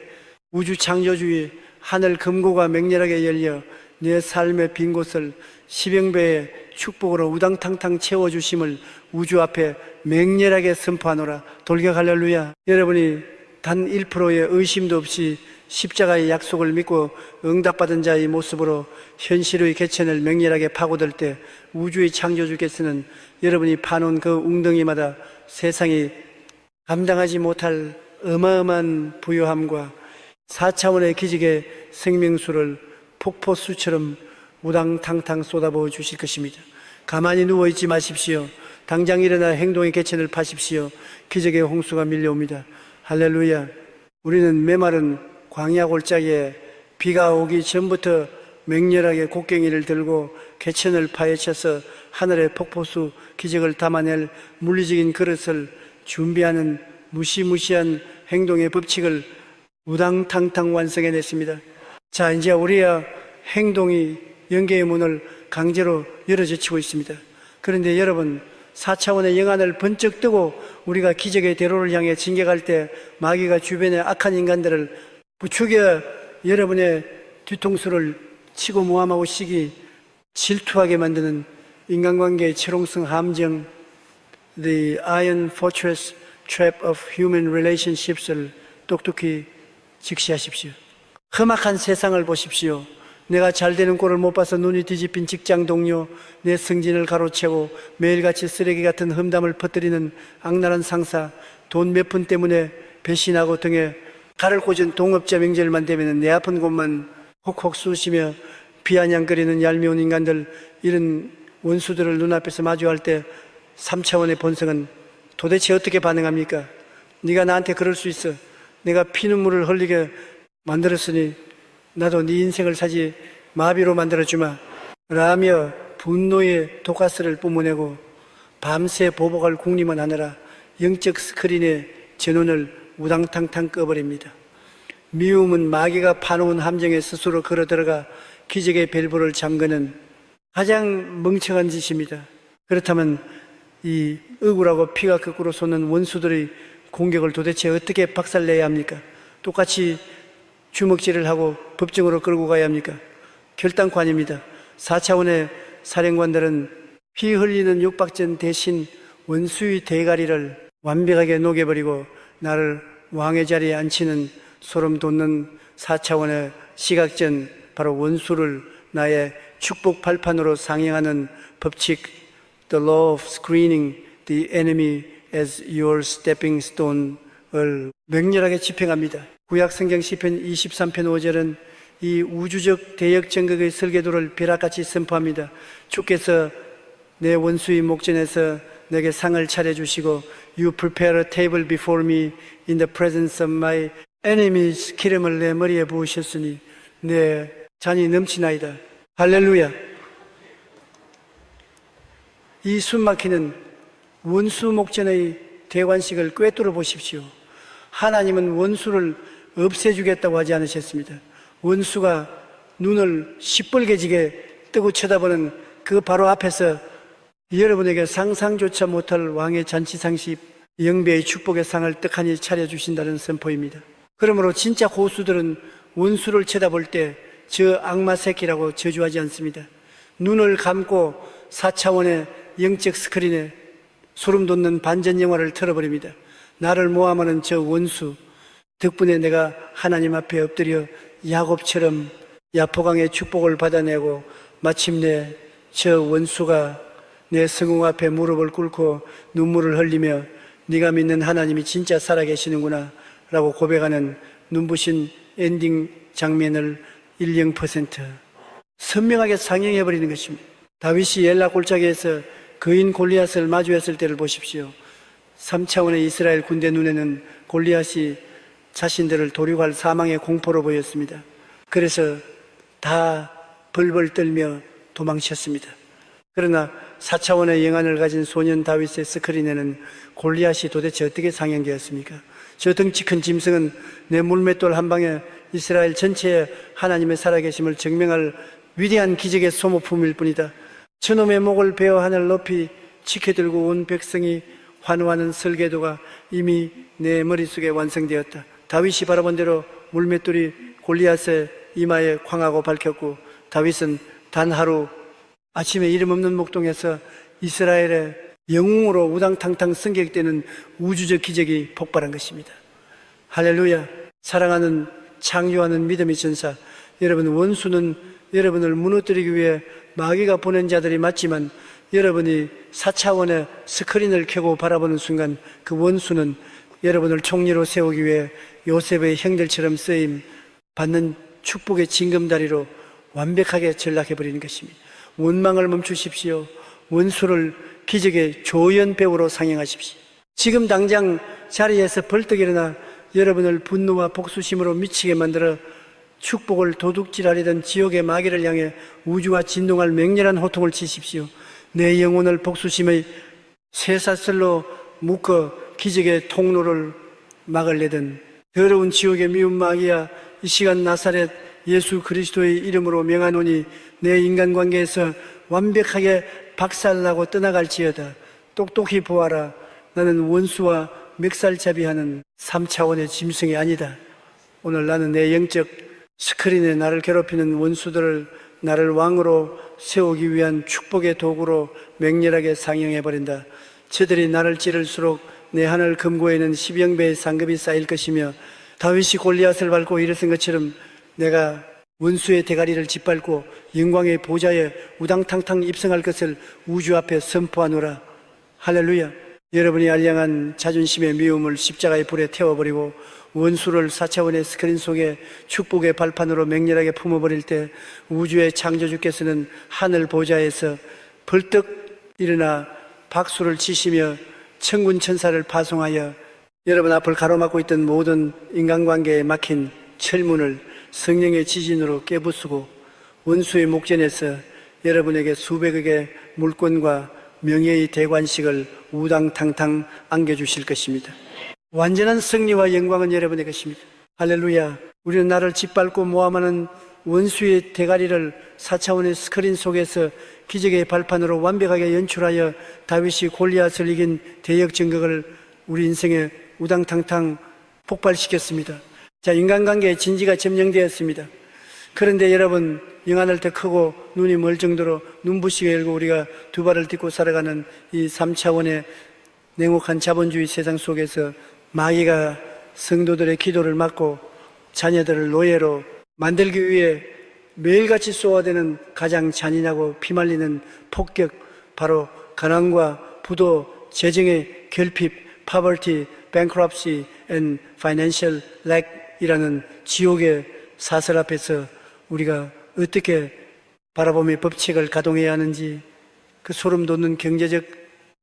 우주 창조주의 하늘 금고가 맹렬하게 열려 내 삶의 빈 곳을 십영배의 축복으로 우당탕탕 채워주심을 우주 앞에 맹렬하게 선포하노라. 돌격 할렐루야. 여러분이 단 1%의 의심도 없이 십자가의 약속을 믿고 응답받은 자의 모습으로 현실의 개천을 맹렬하게 파고들 때 우주의 창조주께서는 여러분이 파놓은 그 웅덩이마다 세상이 감당하지 못할 어마어마한 부요함과 4차원의 기적의 생명수를 폭포수처럼 우당탕탕 쏟아부어 주실 것입니다. 가만히 누워있지 마십시오. 당장 일어나 행동의 개천을 파십시오. 기적의 홍수가 밀려옵니다. 할렐루야. 우리는 메마른 광야 골짜기에 비가 오기 전부터 맹렬하게 곡괭이를 들고 개천을 파헤쳐서 하늘의 폭포수 기적을 담아낼 물리적인 그릇을 준비하는 무시무시한 행동의 법칙을 우당탕탕 완성해냈습니다. 자, 이제 우리의 행동이 영계의 문을 강제로 열어젖히고 있습니다. 그런데 여러분, 4차원의 영안을 번쩍 뜨고 우리가 기적의 대로를 향해 진격할 때 마귀가 주변의 악한 인간들을 부추겨 여러분의 뒤통수를 치고 모함하고 시기 질투하게 만드는 인간관계의 철옹성 함정, The Iron Fortress Trap of Human Relationships을 똑똑히 직시하십시오. 험악한 세상을 보십시오. 내가 잘 되는 꼴을 못 봐서 눈이 뒤집힌 직장 동료, 내 승진을 가로채고 매일같이 쓰레기 같은 험담을 퍼뜨리는 악랄한 상사, 돈 몇 푼 때문에 배신하고 등에 칼을 꽂은 동업자 명절만 되면 내 아픈 곳만 혹혹 쑤시며 비아냥거리는 얄미운 인간들, 이런 원수들을 눈앞에서 마주할 때 3차원의 본성은 도대체 어떻게 반응합니까? 네가 나한테 그럴 수 있어. 내가 피눈물을 흘리게 만들었으니 나도 네 인생을 사지 마비로 만들어주마 라며 분노의 독가스를 뿜어내고 밤새 보복할 궁리만 하느라 영적 스크린의 전원을 우당탕탕 꺼버립니다. 미움은 마귀가 파놓은 함정에 스스로 걸어 들어가 기적의 밸브를 잠그는 가장 멍청한 짓입니다. 그렇다면 이 억울하고 피가 거꾸로 솟는 원수들의 공격을 도대체 어떻게 박살내야 합니까? 똑같이 주먹질을 하고 법정으로 끌고 가야 합니까? 결단코 아닙니다. 4차원의 사령관들은 피 흘리는 육박전 대신 원수의 대가리를 완벽하게 녹여버리고 나를 왕의 자리에 앉히는 소름 돋는 4차원의 시각전, 바로 원수를 나의 축복 발판으로 상영하는 법칙, The law of screening the enemy as your stepping stone을 맹렬하게 집행합니다. 구약 성경 시편 23편 5절은 이 우주적 대역 전극의 설계도를 벼락같이 선포합니다. 주께서 내 원수의 목전에서 내게 상을 차려주시고 You prepare a table before me in the presence of my enemies. 기름을 내 머리에 부으셨으니 내 잔이 넘치나이다. 할렐루야. 이 숨막히는 원수 목전의 대관식을 꿰뚫어 보십시오. 하나님은 원수를 없애주겠다고 하지 않으셨습니다. 원수가 눈을 시뻘개지게 뜨고 쳐다보는 그 바로 앞에서 여러분에게 상상조차 못할 왕의 잔치상식, 영배의 축복의 상을 떡하니 차려주신다는 선포입니다. 그러므로 진짜 고수들은 원수를 쳐다볼 때 저 악마 새끼라고 저주하지 않습니다. 눈을 감고 4차원의 영적 스크린에 소름 돋는 반전 영화를 틀어버립니다. 나를 모함하는 저 원수 덕분에 내가 하나님 앞에 엎드려 야곱처럼 야포강의 축복을 받아내고 마침내 저 원수가 내 성공 앞에 무릎을 꿇고 눈물을 흘리며 네가 믿는 하나님이 진짜 살아계시는구나 라고 고백하는 눈부신 엔딩 장면을 10% 선명하게 상영해버리는 것입니다. 다윗이 엘라 골짜기에서 거인 골리앗을 마주했을 때를 보십시오. 3차원의 이스라엘 군대 눈에는 골리앗이 자신들을 도륙할 사망의 공포로 보였습니다. 그래서 다 벌벌 떨며 도망쳤습니다. 그러나 4차원의 영안을 가진 소년 다윗의 스크린에는 골리앗이 도대체 어떻게 상영되었습니까? 저 덩치 큰 짐승은 내 물맷돌 한 방에 이스라엘 전체에 하나님의 살아계심을 증명할 위대한 기적의 소모품일 뿐이다. 저놈의 목을 베어 하늘 높이 지켜들고 온 백성이 환호하는 설계도가 이미 내 머릿속에 완성되었다. 다윗이 바라본 대로 물맷돌이 골리앗의 이마에 광하고 밝혔고 다윗은 단 하루 아침에 이름 없는 목동에서 이스라엘의 영웅으로 우당탕탕 승격되는 우주적 기적이 폭발한 것입니다. 할렐루야. 사랑하는 창조하는 믿음의 전사, 여러분, 원수는 여러분을 무너뜨리기 위해 마귀가 보낸 자들이 맞지만 여러분이 4차원의 스크린을 켜고 바라보는 순간 그 원수는 여러분을 총리로 세우기 위해 요셉의 형들처럼 쓰임 받는 축복의 징검다리로 완벽하게 전락해버리는 것입니다. 원망을 멈추십시오. 원수를 기적의 조연 배우로 상영하십시오. 지금 당장 자리에서 벌떡 일어나 여러분을 분노와 복수심으로 미치게 만들어 축복을 도둑질하려던 지옥의 마귀를 향해 우주와 진동할 맹렬한 호통을 치십시오. 내 영혼을 복수심의 쇠사슬로 묶어 기적의 통로를 막으려던 더러운 지옥의 미운 마귀야, 이 시간 나사렛 예수 그리스도의 이름으로 명하노니 내 인간관계에서 완벽하게 박살나고 떠나갈지어다. 똑똑히 보아라. 나는 원수와 멱살잡이하는 3차원의 짐승이 아니다. 오늘 나는 내 영적 스크린에 나를 괴롭히는 원수들을 나를 왕으로 세우기 위한 축복의 도구로 맹렬하게 상영해버린다. 저들이 나를 찌를수록 내 하늘 금고에는 10영 배의 상급이 쌓일 것이며 다윗이 골리앗을 밟고 일어선 것처럼 내가 원수의 대가리를 짓밟고 영광의 보좌에 우당탕탕 입성할 것을 우주 앞에 선포하노라. 할렐루야. 여러분이 알량한 자존심의 미움을 십자가의 불에 태워버리고 원수를 4차원의 스크린 속에 축복의 발판으로 맹렬하게 품어버릴 때 우주의 창조주께서는 하늘 보좌에서 벌떡 일어나 박수를 치시며 천군 천사를 파송하여 여러분 앞을 가로막고 있던 모든 인간관계에 막힌 철문을 성령의 지진으로 깨부수고 원수의 목전에서 여러분에게 수백억의 물권과 명예의 대관식을 우당탕탕 안겨주실 것입니다. 완전한 승리와 영광은 여러분의 것입니다. 할렐루야. 우리는 나를 짓밟고 모함하는 원수의 대가리를 4차원의 스크린 속에서 기적의 발판으로 완벽하게 연출하여 다윗이 골리앗을 이긴 대역 전극을 우리 인생에 우당탕탕 폭발시켰습니다. 자, 인간관계의 진지가 점령되었습니다. 그런데 여러분, 영하늘 더 크고 눈이 멀 정도로 눈부시게 열고 우리가 두 발을 딛고 살아가는 이 3차원의 냉혹한 자본주의 세상 속에서 마귀가 성도들의 기도를 막고 자녀들을 노예로 만들기 위해 매일같이 쏘아대는 가장 잔인하고 피말리는 폭격, 바로 가난과 부도, 재정의 결핍, poverty, bankruptcy and financial lack 이라는 지옥의 사슬 앞에서 우리가 어떻게 바라보며 법칙을 가동해야 하는지 그 소름 돋는 경제적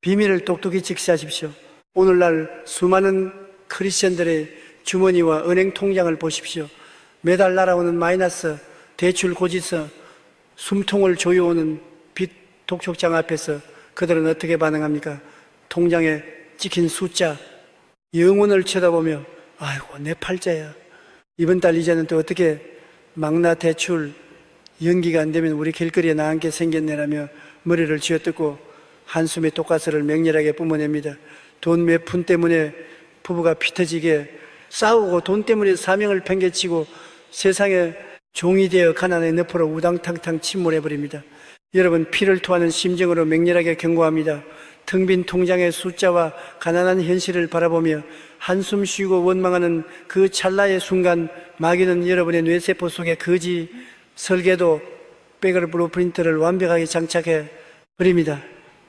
비밀을 똑똑히 직시하십시오. 오늘날 수많은 크리스천들의 주머니와 은행 통장을 보십시오. 매달 날아오는 마이너스, 대출 고지서, 숨통을 조여오는 빚 독촉장 앞에서 그들은 어떻게 반응합니까? 통장에 찍힌 숫자, 영혼을 쳐다보며 아이고 내 팔자야. 이번 달 이자는 또 어떻게 망나 대출 연기가 안 되면 우리 길거리에 나앉게 생겼네라며 머리를 쥐어뜯고 한숨의 독가스를 맹렬하게 뿜어냅니다. 돈 몇 푼 때문에 부부가 피 터지게 싸우고 돈 때문에 사명을 팽개치고 세상에 종이 되어 가난의 늪으로 우당탕탕 침몰해버립니다. 여러분, 피를 토하는 심정으로 맹렬하게 경고합니다. 텅 빈 통장의 숫자와 가난한 현실을 바라보며 한숨 쉬고 원망하는 그 찰나의 순간 마귀는 여러분의 뇌세포 속에 거지 설계도 백을 블루프린트를 완벽하게 장착해 버립니다.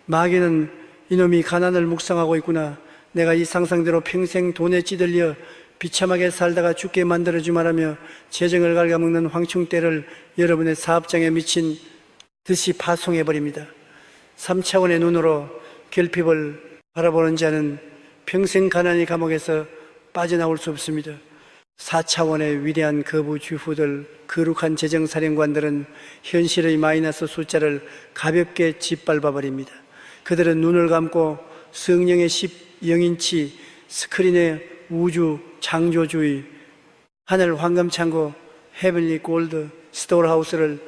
마귀는 이놈이 가난을 묵상하고 있구나. 내가 이 상상대로 평생 돈에 찌들려 비참하게 살다가 죽게 만들어주마라며 재정을 갉아먹는 황충대를 여러분의 사업장에 미친 듯이 파송해버립니다. 3차원의 눈으로 결핍을 바라보는 자는 평생 가난의 감옥에서 빠져나올 수 없습니다. 4차원의 위대한 거부 주후들, 거룩한 재정사령관들은 현실의 마이너스 숫자를 가볍게 짓밟아버립니다. 그들은 눈을 감고 성령의 10영인치 스크린의 우주 창조주의, 하늘 황금창고, 헤븐리 골드 스토어하우스를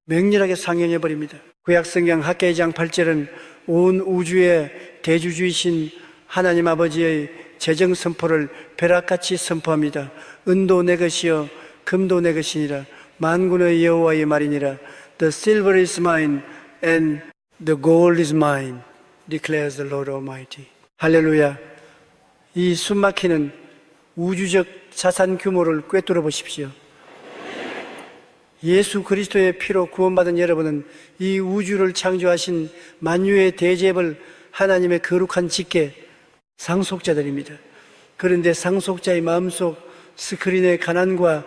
맹렬하게 상영해버립니다. 구약성경 학개장 8절은 온 우주의 대주주이신 하나님 아버지의 재정 선포를 벼락같이 선포합니다. 은도 내 것이요 금도 내 것이니라. 만군의 여호와의 말이니라. The silver is mine and the gold is mine, declares the Lord Almighty. 할렐루야. 이 숨막히는 우주적 자산 규모를 꿰뚫어 보십시오. 예수 그리스도의 피로 구원받은 여러분은 이 우주를 창조하신 만유의 대제벌 하나님의 거룩한 직계 상속자들입니다. 그런데 상속자의 마음속 스크린의 가난과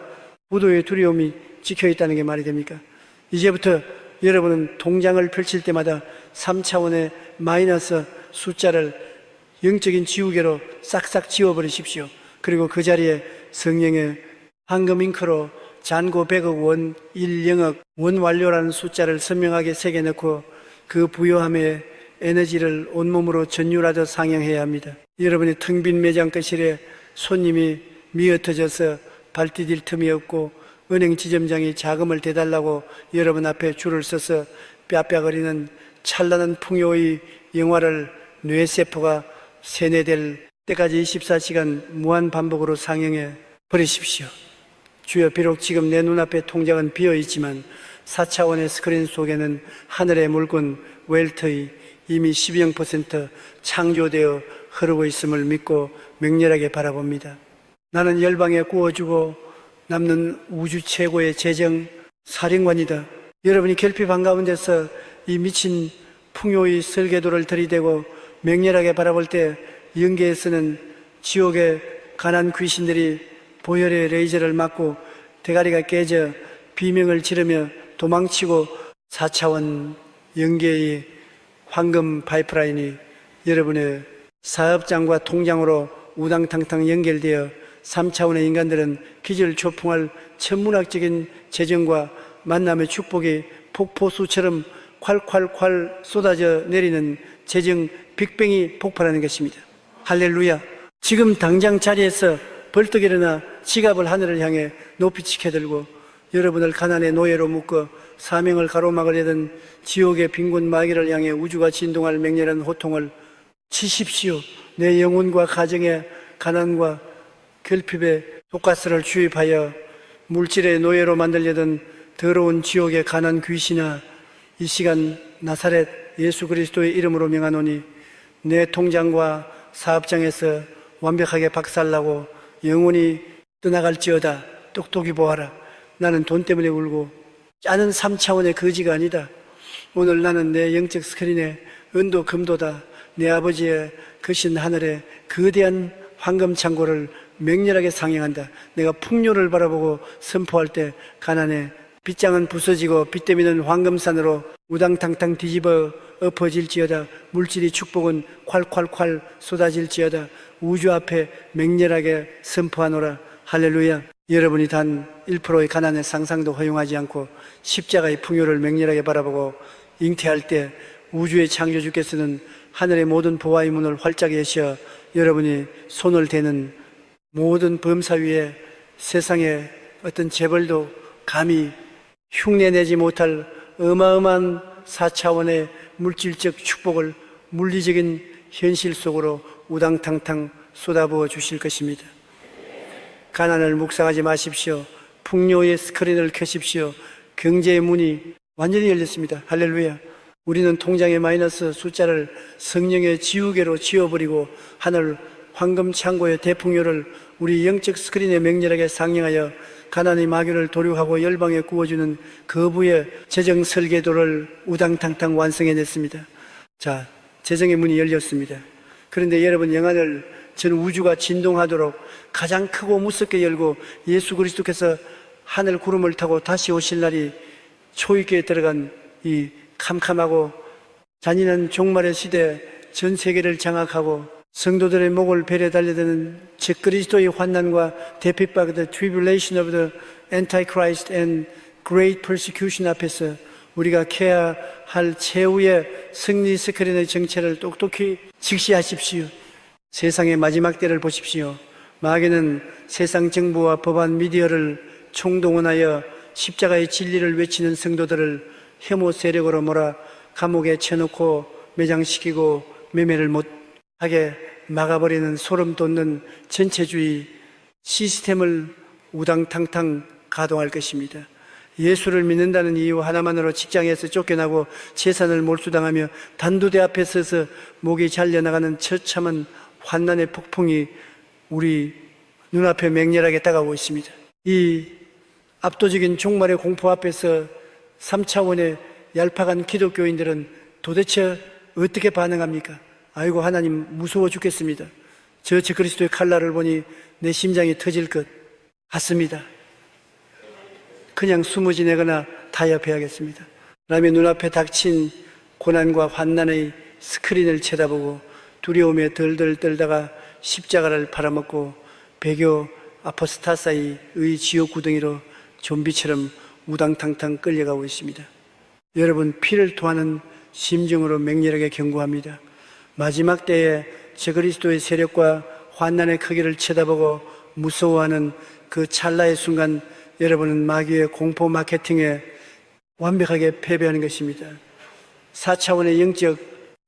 부도의 두려움이 찍혀 있다는 게 말이 됩니까? 이제부터 여러분은 통장을 펼칠 때마다 3차원의 마이너스 숫자를 영적인 지우개로 싹싹 지워버리십시오. 그리고 그 자리에 성령의 황금 잉크로 잔고 100억 원, 1영억 원 완료라는 숫자를 선명하게 새겨넣고 그 부요함의 에너지를 온몸으로 전율하듯 상영해야 합니다. 여러분의 텅 빈 매장 거실에 손님이 미어터져서 발디딜 틈이 없고 은행 지점장이 자금을 대달라고 여러분 앞에 줄을 서서 뺨뺨거리는 찬란한 풍요의 영화를 뇌세포가 세뇌될 때까지 24시간 무한 반복으로 상영해 버리십시오. 주여, 비록 지금 내 눈앞에 통장은 비어있지만 4차원의 스크린 속에는 하늘의 물건 웰트의 이미 12% 창조되어 흐르고 있음을 믿고 맹렬하게 바라봅니다. 나는 열방에 구워주고 남는 우주 최고의 재정 사령관이다. 여러분이 결핍 한가운데서 이 미친 풍요의 설계도를 들이대고 맹렬하게 바라볼 때 영계에서는 지옥의 가난 귀신들이 보혈의 레이저를 맞고 대가리가 깨져 비명을 지르며 도망치고 4차원 영계의 황금 파이프라인이 여러분의 사업장과 통장으로 우당탕탕 연결되어 3차원의 인간들은 기절초풍할 천문학적인 재정과 만남의 축복이 폭포수처럼 콸콸콸 쏟아져 내리는 재정 빅뱅이 폭발하는 것입니다. 할렐루야. 지금 당장 자리에서 벌떡 일어나 지갑을 하늘을 향해 높이 치켜들고 여러분을 가난의 노예로 묶어 사명을 가로막으려던 지옥의 빈곤 마귀를 향해 우주가 진동할 맹렬한 호통을 치십시오. 내 영혼과 가정의 가난과 결핍의 독가스를 주입하여 물질의 노예로 만들려던 더러운 지옥의 가난 귀신아, 이 시간 나사렛 예수 그리스도의 이름으로 명하노니 내 통장과 사업장에서 완벽하게 박살나고 영혼이 떠나갈지어다. 똑똑히 보아라. 나는 돈 때문에 울고 짜는 3차원의 거지가 아니다. 오늘 나는 내 영적 스크린에 은도 금도다. 내 아버지의 거신 하늘에 거대한 황금 창고를 맹렬하게 상영한다. 내가 풍요를 바라보고 선포할 때 가난해 빗장은 부서지고 빗대미는 황금산으로 우당탕탕 뒤집어 엎어질지어다. 물질의 축복은 콸콸콸 쏟아질지어다. 우주 앞에 맹렬하게 선포하노라. 할렐루야. 여러분이 단 1%의 가난의 상상도 허용하지 않고 십자가의 풍요를 맹렬하게 바라보고 잉태할 때 우주의 창조주께서는 하늘의 모든 보화의 문을 활짝 여셔 여러분이 손을 대는 모든 범사 위에 세상의 어떤 재벌도 감히 흉내내지 못할 어마어마한 4차원의 물질적 축복을 물리적인 현실 속으로 우당탕탕 쏟아부어 주실 것입니다. 가난을 묵상하지 마십시오. 풍요의 스크린을 켜십시오. 경제의 문이 완전히 열렸습니다. 할렐루야. 우리는 통장의 마이너스 숫자를 성령의 지우개로 지워버리고 하늘 황금 창고의 대풍요를 우리 영적 스크린에 맹렬하게 상영하여 가난의 마귀를 도륙하고 열방에 구워주는 거부의 재정 설계도를 우당탕탕 완성해냈습니다. 자, 재정의 문이 열렸습니다. 그런데 여러분, 영안을 전 우주가 진동하도록 가장 크고 무섭게 열고 예수 그리스도께서 하늘 구름을 타고 다시 오실 날이 초입기에 들어간 이 캄캄하고 잔인한 종말의 시대 전 세계를 장악하고 성도들의 목을 베려 달려드는 적그리스도의 환난과 대핍박 the tribulation of the antichrist and great persecution 앞에서 우리가 켜야 할 최후의 승리 스크린의 정체를 똑똑히 직시하십시오. 세상의 마지막 때를 보십시오. 마귀는 세상 정부와 법안 미디어를 총동원하여 십자가의 진리를 외치는 성도들을 혐오 세력으로 몰아 감옥에 쳐놓고 매장시키고 매매를 못하게 막아버리는 소름 돋는 전체주의 시스템을 우당탕탕 가동할 것입니다. 예수를 믿는다는 이유 하나만으로 직장에서 쫓겨나고 재산을 몰수당하며 단두대 앞에 서서 목이 잘려나가는 처참한 환난의 폭풍이 우리 눈앞에 맹렬하게 다가오고 있습니다. 이 압도적인 종말의 공포 앞에서 3차원의 얄팍한 기독교인들은 도대체 어떻게 반응합니까? 아이고, 하나님 무서워 죽겠습니다. 저 그리스도의 칼날을 보니 내 심장이 터질 것 같습니다. 그냥 숨어 지내거나 타협해야겠습니다. 라며 눈앞에 닥친 고난과 환난의 스크린을 쳐다보고 두려움에 덜덜 떨다가 십자가를 팔아먹고 배교 아포스타사의 지옥 구덩이로 좀비처럼 우당탕탕 끌려가고 있습니다. 여러분, 피를 토하는 심정으로 맹렬하게 경고합니다. 마지막 때에 저 그리스도의 세력과 환난의 크기를 쳐다보고 무서워하는 그 찰나의 순간 여러분은 마귀의 공포 마케팅에 완벽하게 패배하는 것입니다. 4차원의 영적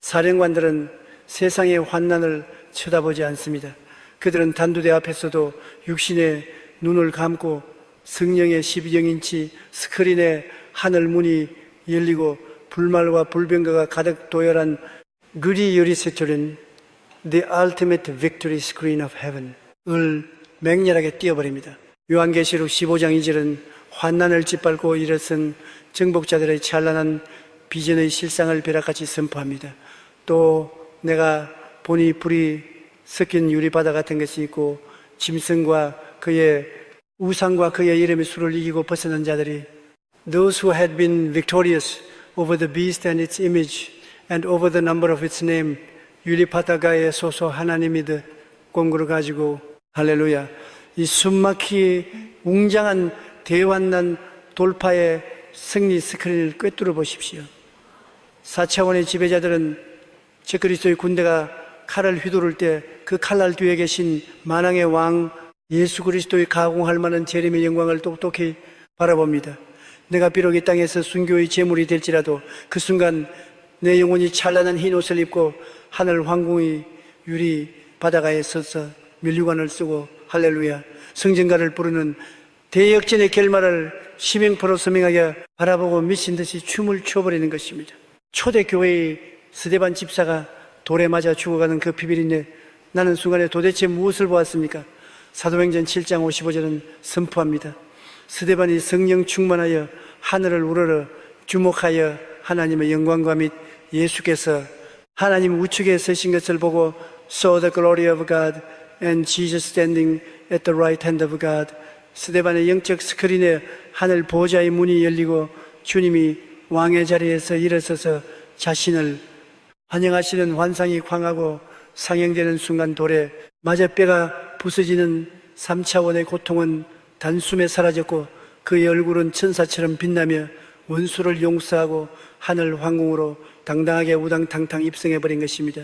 사령관들은 세상의 환난을 쳐다보지 않습니다. 그들은 단두대 앞에서도 육신의 눈을 감고 성령의 12인치 스크린에 하늘 문이 열리고 불말과 불병거가 가득 도열한 그리 요리세트는 The Ultimate Victory Screen of Heaven을 맹렬하게 띄워버립니다. 요한계시록 15장 2절은 환난을 짓밟고 일어선 정복자들의 찬란한 비전의 실상을 벼락같이 선포합니다. 또 내가 보니 불이 섞인 유리바다 같은 것이 있고 짐승과 그의 우상과 그의 이름의 수를 이기고 벗어난 자들이 Those who had been victorious over the beast and its image and over the number of its name 유리바다가에 소소 하나님이 듯 공구를 가지고 할렐루야, 이 숨막히 웅장한 대환난 돌파의 승리 스크린을 꿰뚫어 보십시오. 4차원의 지배자들은 저 그리스도의 군대가 칼을 휘두를 때 그 칼날 뒤에 계신 만왕의 왕 예수 그리스도의 가공할 만한 재림의 영광을 똑똑히 바라봅니다. 내가 비록 이 땅에서 순교의 제물이 될지라도 그 순간 내 영혼이 찬란한 흰 옷을 입고 하늘 황궁의 유리 바다가에 서서 면류관을 쓰고 할렐루야 성전가를 부르는 대역전의 결말을 심행포로 서명하게 바라보고 미친 듯이 춤을 춰버리는 것입니다. 초대교회의 스데반 집사가 돌에 맞아 죽어가는 그 비밀인데 나는 순간에 도대체 무엇을 보았습니까? 사도행전 7장 55절은 선포합니다. 스데반이 성령 충만하여 하늘을 우러러 주목하여 하나님의 영광과 및 예수께서 하나님 우측에 서신 것을 보고 saw the glory of God and Jesus standing at the right hand of God. 스데반의 영적 스크린에 하늘 보좌의 문이 열리고 주님이 왕의 자리에서 일어서서 자신을 환영하시는 환상이 광하고 상영되는 순간 돌에 맞아 뼈가 부서지는 3차원의 고통은 단숨에 사라졌고 그의 얼굴은 천사처럼 빛나며 원수를 용서하고 하늘 황궁으로 당당하게 우당탕탕 입성해버린 것입니다.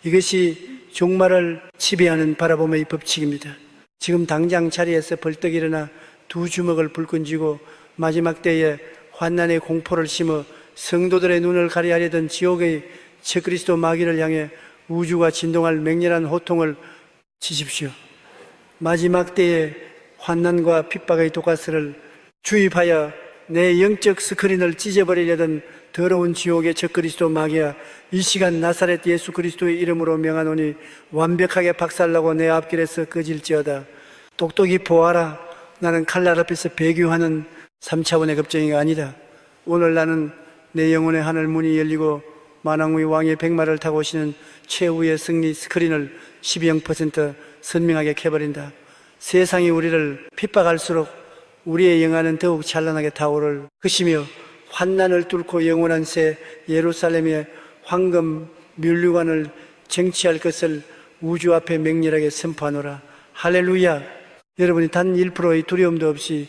이것이 종말을 지배하는 바라봄의 법칙입니다. 지금 당장 자리에서 벌떡 일어나 두 주먹을 불끈 쥐고 마지막 때에 환난의 공포를 심어 성도들의 눈을 가리하려던 지옥의 적그리스도 마귀를 향해 우주가 진동할 맹렬한 호통을 치십시오. 마지막 때에 환난과 핍박의 독가스를 주입하여 내 영적 스크린을 찢어버리려던 더러운 지옥의 적그리스도 마귀야, 이 시간 나사렛 예수 그리스도의 이름으로 명하노니 완벽하게 박살나고 내 앞길에서 꺼질지어다. 똑똑히 보아라. 나는 칼날 앞에서 배교하는 3차원의 급정이가 아니다. 오늘 나는 내 영혼의 하늘 문이 열리고 만왕의 왕의 백마를 타고 오시는 최후의 승리 스크린을 12% 선명하게 켜버린다. 세상이 우리를 핍박할수록 우리의 영안은 더욱 찬란하게 타오를 것이며 환난을 뚫고 영원한 새 예루살렘의 황금 면류관을 쟁취할 것을 우주 앞에 맹렬하게 선포하노라. 할렐루야. 여러분이 단 1%의 두려움도 없이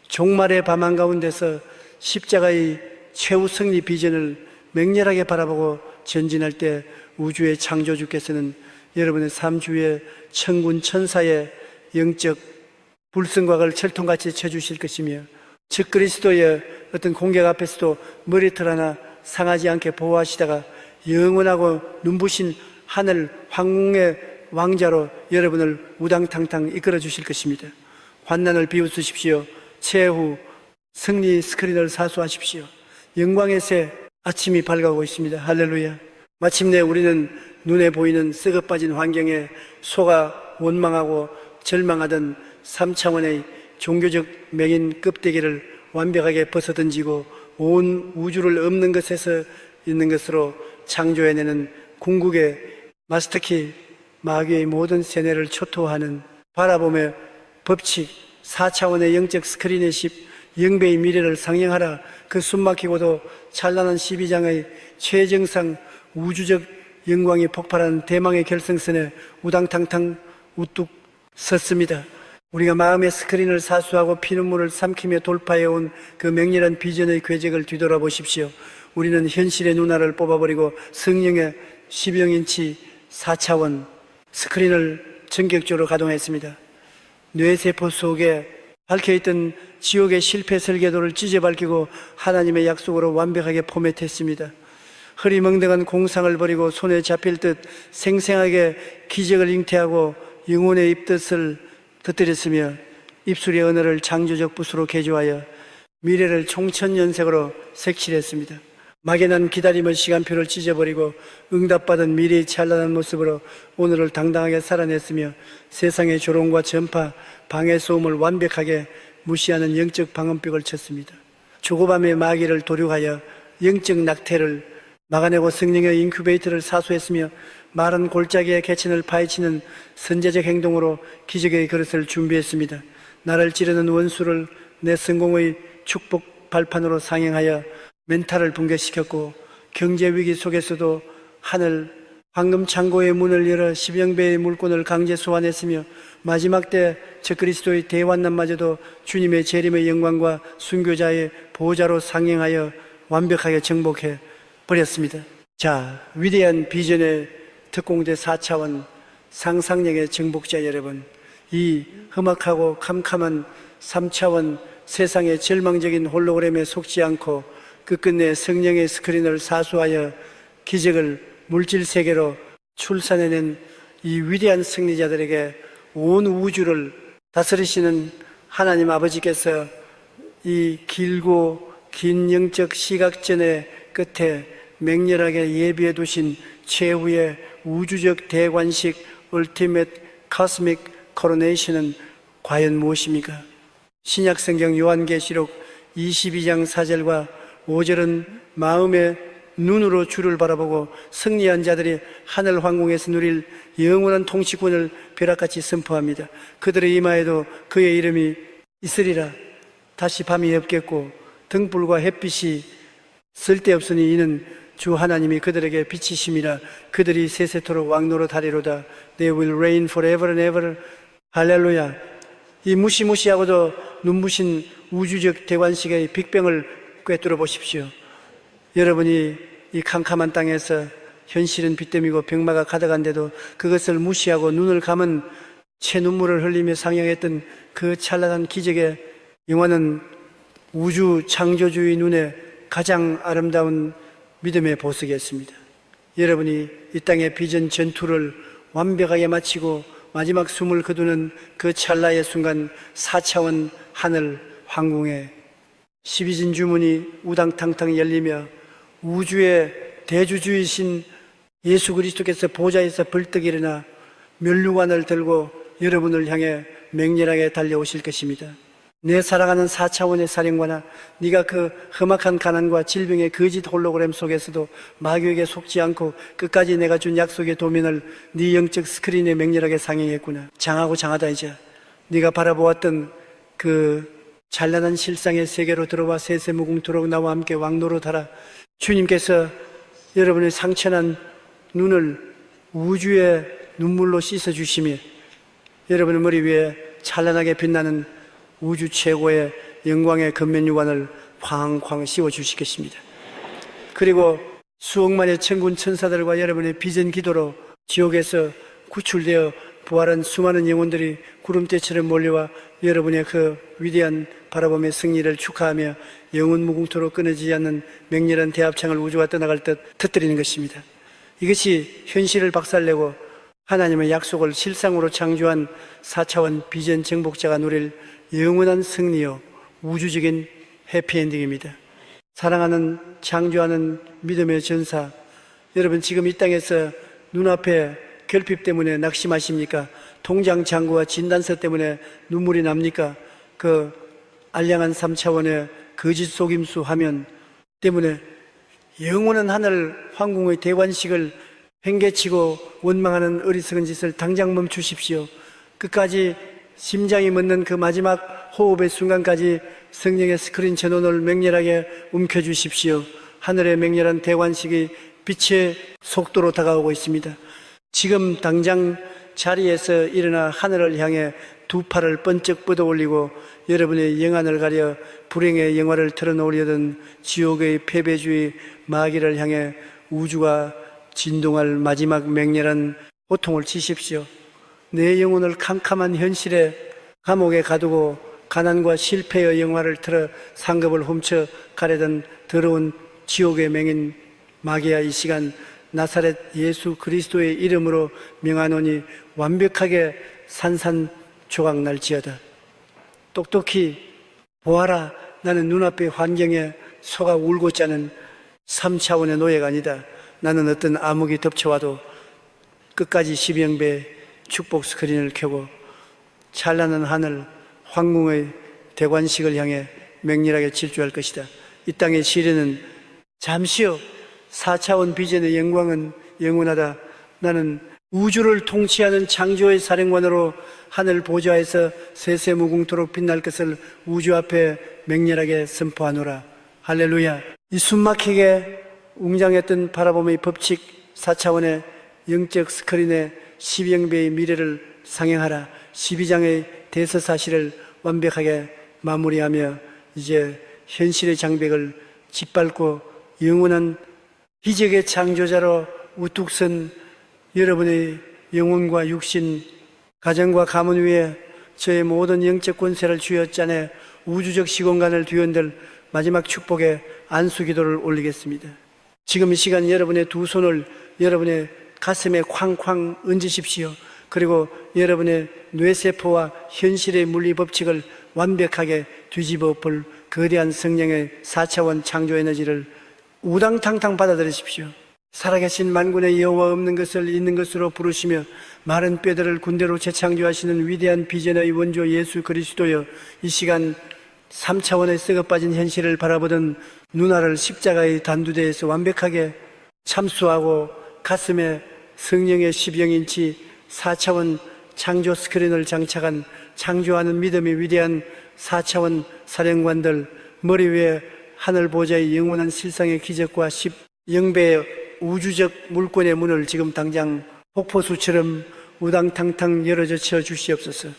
종말의 밤 한가운데서 십자가의 최후 승리 비전을 맹렬하게 바라보고 전진할 때 우주의 창조주께서는 여러분의 삶 주위에 천군 천사의 영적 불성곽을 철통같이 쳐주실 것이며 즉 그리스도의 어떤 공격 앞에서도 머리털 하나 상하지 않게 보호하시다가 영원하고 눈부신 하늘 황궁의 왕자로 여러분을 우당탕탕 이끌어 주실 것입니다. 환난을 비웃으십시오. 최후 승리 스크린을 사수하십시오. 영광의 새 아침이 밝아오고 있습니다. 할렐루야. 마침내 우리는 눈에 보이는 썩어 빠진 환경에 속아 원망하고 절망하던 3차원의 종교적 맹인 껍데기를 완벽하게 벗어던지고 온 우주를 없는 것에서 있는 것으로 창조해내는 궁극의 마스터키 마귀의 모든 세뇌를 초토화하는 바라보며 법칙 4차원의 영적 스크린의 10 영배의 미래를 상영하라. 그 숨막히고도 찬란한 12장의 최정상 우주적 영광이 폭발하는 대망의 결승선에 우당탕탕 우뚝 섰습니다. 우리가 마음의 스크린을 사수하고 피눈물을 삼키며 돌파해온 그 맹렬한 비전의 궤적을 뒤돌아보십시오. 우리는 현실의 눈알을 뽑아버리고 성령의 12인치 4차원 스크린을 전격적으로 가동했습니다. 뇌세포 속에 밝혀있던 지옥의 실패 설계도를 찢어밟히고 하나님의 약속으로 완벽하게 포맷했습니다. 흐리멍덩한 공상을 버리고 손에 잡힐 듯 생생하게 기적을 잉태하고 영혼의 입뜻을 터뜨렸으며 입술의 언어를 창조적 붓으로 개조하여 미래를 총천연색으로 색칠했습니다. 막연한 기다림의 시간표를 찢어버리고 응답받은 미래의 찬란한 모습으로 오늘을 당당하게 살아냈으며 세상의 조롱과 전파, 방해 소음을 완벽하게 무시하는 영적 방음벽을 쳤습니다. 조고밤의 마귀를 도륙하여 영적 낙태를 막아내고 성령의 인큐베이터를 사수했으며 마른 골짜기의 개천을 파헤치는 선제적 행동으로 기적의 그릇을 준비했습니다. 나를 찌르는 원수를 내 성공의 축복 발판으로 상행하여 멘탈을 붕괴시켰고 경제위기 속에서도 하늘 황금 창고의 문을 열어 10영배의 물권을 강제 소환했으며 마지막 때 적그리스도의 대환난마저도 주님의 재림의 영광과 순교자의 보호자로 상행하여 완벽하게 정복해 버렸습니다. 자, 위대한 비전의 특공대 4차원 상상력의 정복자 여러분, 이 험악하고 캄캄한 3차원 세상의 절망적인 홀로그램에 속지 않고 끝끝내 성령의 스크린을 사수하여 기적을 물질 세계로 출산해낸 이 위대한 승리자들에게 온 우주를 다스리시는 하나님 아버지께서 이 길고 긴 영적 시각전의 끝에 맹렬하게 예비해 두신 최후의 우주적 대관식 ultimate cosmic coronation은 과연 무엇입니까? 신약성경 요한계시록 22장 4절과 5절은 마음의 눈으로 주를 바라보고 승리한 자들이 하늘 황궁에서 누릴 영원한 통치권을 벼락같이 선포합니다. 그들의 이마에도 그의 이름이 있으리라. 다시 밤이 없겠고 등불과 햇빛이 쓸데없으니 이는 주 하나님이 그들에게 빛이심이라. 그들이 세세토록 왕노릇 하리로다. They will reign forever and ever. 할렐루야. 이 무시무시하고도 눈부신 우주적 대관식의 빅뱅을 꿰뚫어 보십시오. 여러분이 이 캄캄한 땅에서 현실은 빗댐이고 병마가 가득한데도 그것을 무시하고 눈을 감은 채 눈물을 흘리며 상영했던 그 찬란한 기적의 영화는 우주 창조주의 눈에 가장 아름다운 믿음의 보석이었습니다. 여러분이 이 땅의 비전 전투를 완벽하게 마치고 마지막 숨을 거두는 그 찰나의 순간 4차원 하늘 황궁에 12진 주문이 우당탕탕 열리며 우주의 대주주이신 예수 그리스도께서 보좌에서 벌떡 일어나 면류관을 들고 여러분을 향해 맹렬하게 달려오실 것입니다. 내 사랑하는 4차원의 사령관아, 네가 그 험악한 가난과 질병의 거짓 홀로그램 속에서도 마귀에게 속지 않고 끝까지 내가 준 약속의 도면을 네 영적 스크린에 맹렬하게 상영했구나. 장하고 장하다. 이제 네가 바라보았던 그 찬란한 실상의 세계로 들어와 세세무궁토록 나와 함께 왕노릇하라. 주님께서 여러분의 상처난 눈을 우주의 눈물로 씻어주시며 여러분의 머리 위에 찬란하게 빛나는 우주 최고의 영광의 근면유관을 쾅쾅 씌워주실 것입니다. 그리고 수억만의 천군 천사들과 여러분의 비전 기도로 지옥에서 구출되어 부활한 수많은 영혼들이 구름대처럼 몰려와 여러분의 그 위대한 바라봄의 승리를 축하하며 영원 무궁토록 끊어지지 않는 맹렬한 대합창을 우주가 떠나갈 듯 터뜨리는 것입니다. 이것이 현실을 박살내고 하나님의 약속을 실상으로 창조한 4차원 비전 정복자가 누릴 영원한 승리요 우주적인 해피엔딩입니다. 사랑하는 창조하는 믿음의 전사, 여러분 지금 이 땅에서 눈앞에 결핍 때문에 낙심하십니까? 통장 잔고와 진단서 때문에 눈물이 납니까? 그 알량한 3차원의 거짓 속임수 화면 때문에 영원한 하늘 황궁의 대관식을 횡개치고 원망하는 어리석은 짓을 당장 멈추십시오. 끝까지 심장이 멎는 그 마지막 호흡의 순간까지 성령의 스크린 전원을 맹렬하게 움켜주십시오. 하늘의 맹렬한 대관식이 빛의 속도로 다가오고 있습니다. 지금 당장 자리에서 일어나 하늘을 향해 두 팔을 번쩍 뻗어 올리고 여러분의 영안을 가려 불행의 영화를 틀어놓으려던 지옥의 패배주의 마귀를 향해 우주가 진동할 마지막 맹렬한 호통을 치십시오. 내 영혼을 캄캄한 현실의 감옥에 가두고 가난과 실패의 영화를 틀어 상급을 훔쳐 가려던 더러운 지옥의 맹인 마귀야, 이 시간 나사렛 예수 그리스도의 이름으로 명하노니 완벽하게 산산조각 날지어다. 똑똑히 보아라. 나는 눈앞의 환경에 속아 울고 짜는 3차원의 노예가 아니다. 나는 어떤 암흑이 덮쳐와도 끝까지 12영배 축복 스크린을 켜고 찬란한 하늘 황궁의 대관식을 향해 맹렬하게 질주할 것이다. 이 땅의 시련은 잠시요, 4차원 비전의 영광은 영원하다. 나는 우주를 통치하는 창조의 사령관으로 하늘 보좌에서 세세무궁토록 빛날 것을 우주 앞에 맹렬하게 선포하노라. 할렐루야. 이 숨막히게 웅장했던 바라봄의 법칙 4차원의 영적 스크린에 12영배의 미래를 상영하라. 12장의 대서사실을 완벽하게 마무리하며 이제 현실의 장벽을 짓밟고 영원한 기적의 창조자로 우뚝 선 여러분의 영혼과 육신, 가정과 가문 위에 저의 모든 영적 권세를 쥐어짜내 우주적 시공간을 뒤흔들 마지막 축복의 안수기도를 올리겠습니다. 지금 이 시간 여러분의 두 손을 여러분의 가슴에 쾅쾅 얹으십시오. 그리고 여러분의 뇌세포와 현실의 물리법칙을 완벽하게 뒤집어 볼 거대한 성령의 4차원 창조 에너지를 우당탕탕 받아들이십시오. 살아계신 만군의 여호와 없는 것을 있는 것으로 부르시며 마른 뼈들을 군대로 재창조하시는 위대한 비전의 원조 예수 그리스도여, 이 시간 3차원의 썩어빠진 현실을 바라보던 눈알을 십자가의 단두대에서 완벽하게 참수하고 가슴에 성령의 12영인치 4차원 창조 스크린을 장착한 창조하는 믿음의 위대한 4차원 사령관들, 머리 위에 하늘 보좌의 영원한 실상의 기적과 10영배의 우주적 물권의 문을 지금 당장 폭포수처럼 우당탕탕 열어젖혀 주시옵소서.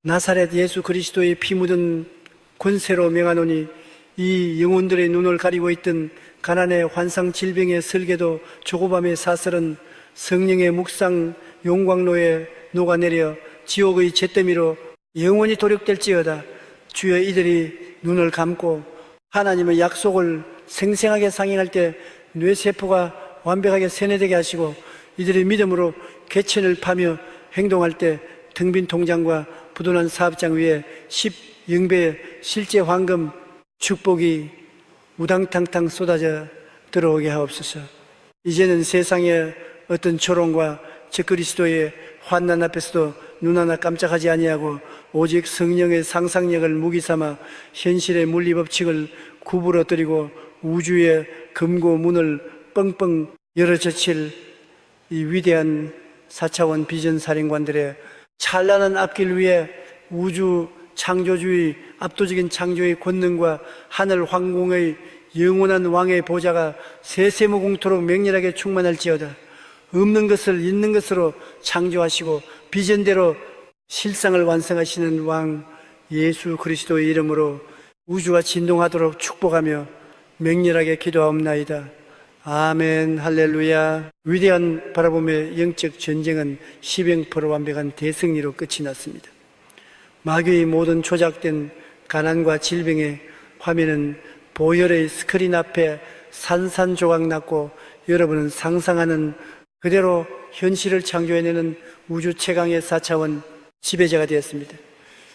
나사렛 예수 그리스도의 피 묻은 권세로 명하노니 이 영혼들의 눈을 가리고 있던 가난의 환상 질병의 설계도 조고밤의 사설은 성령의 묵상 용광로에 녹아내려 지옥의 잿더미로 영원히 도력될지어다. 주여, 이들이 눈을 감고 하나님의 약속을 생생하게 상행할 때 뇌세포가 완벽하게 세뇌되게 하시고 이들의 믿음으로 개천을 파며 행동할 때 텅 빈 통장과 부도난 사업장 위에 10영배의 실제 황금 축복이 우당탕탕 쏟아져 들어오게 하옵소서. 이제는 세상의 어떤 조롱과 적그리스도의 환난 앞에서도 눈 하나 깜짝하지 아니하고 오직 성령의 상상력을 무기 삼아 현실의 물리법칙을 구부러뜨리고 우주의 금고 문을 뻥뻥 열어젖힐 이 위대한 4차원 비전 사령관들의 찬란한 앞길 위에 우주 창조주의, 압도적인 창조의 권능과 하늘 황궁의 영원한 왕의 보좌가 세세무궁토록 맹렬하게 충만할지어다. 없는 것을 있는 것으로 창조하시고 비전대로 실상을 완성하시는 왕 예수 그리스도의 이름으로 우주가 진동하도록 축복하며 맹렬하게 기도하옵나이다. 아멘. 할렐루야. 위대한 바라봄의 영적 전쟁은 10영포로 완벽한 대승리로 끝이 났습니다. 마귀의 모든 조작된 가난과 질병의 화면은 보혈의 스크린 앞에 산산조각 났고 여러분은 상상하는 그대로 현실을 창조해내는 우주 최강의 4차원 지배자가 되었습니다.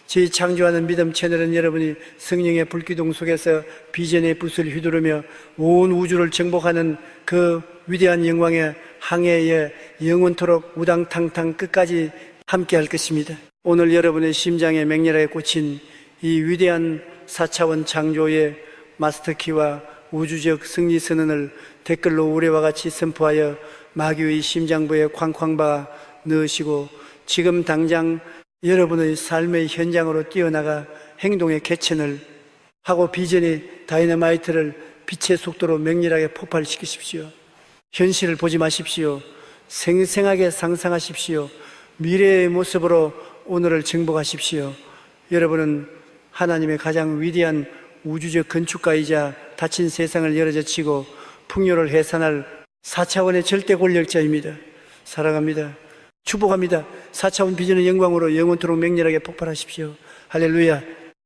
저희 창조하는 믿음 채널은 여러분이 성령의 불기둥 속에서 비전의 붓을 휘두르며 온 우주를 정복하는 그 위대한 영광의 항해에 영원토록 우당탕탕 끝까지 함께 할 것입니다. 오늘 여러분의 심장에 맹렬하게 꽂힌 이 위대한 4차원 창조의 마스터키와 우주적 승리 선언을 댓글로 우리와 같이 선포하여 마귀의 심장부에 쾅쾅 넣으시고 지금 당장 여러분의 삶의 현장으로 뛰어나가 행동의 개천을 하고 비전의 다이너마이트를 빛의 속도로 맹렬하게 폭발시키십시오. 현실을 보지 마십시오. 생생하게 상상하십시오. 미래의 모습으로 오늘을 정복하십시오. 여러분은 하나님의 가장 위대한 우주적 건축가이자 닫힌 세상을 열어젖히고 풍요를 해산할 4차원의 절대 권력자입니다. 사랑합니다. 축복합니다. 4차원 비전의 영광으로 영원토록 맹렬하게 폭발하십시오. 할렐루야.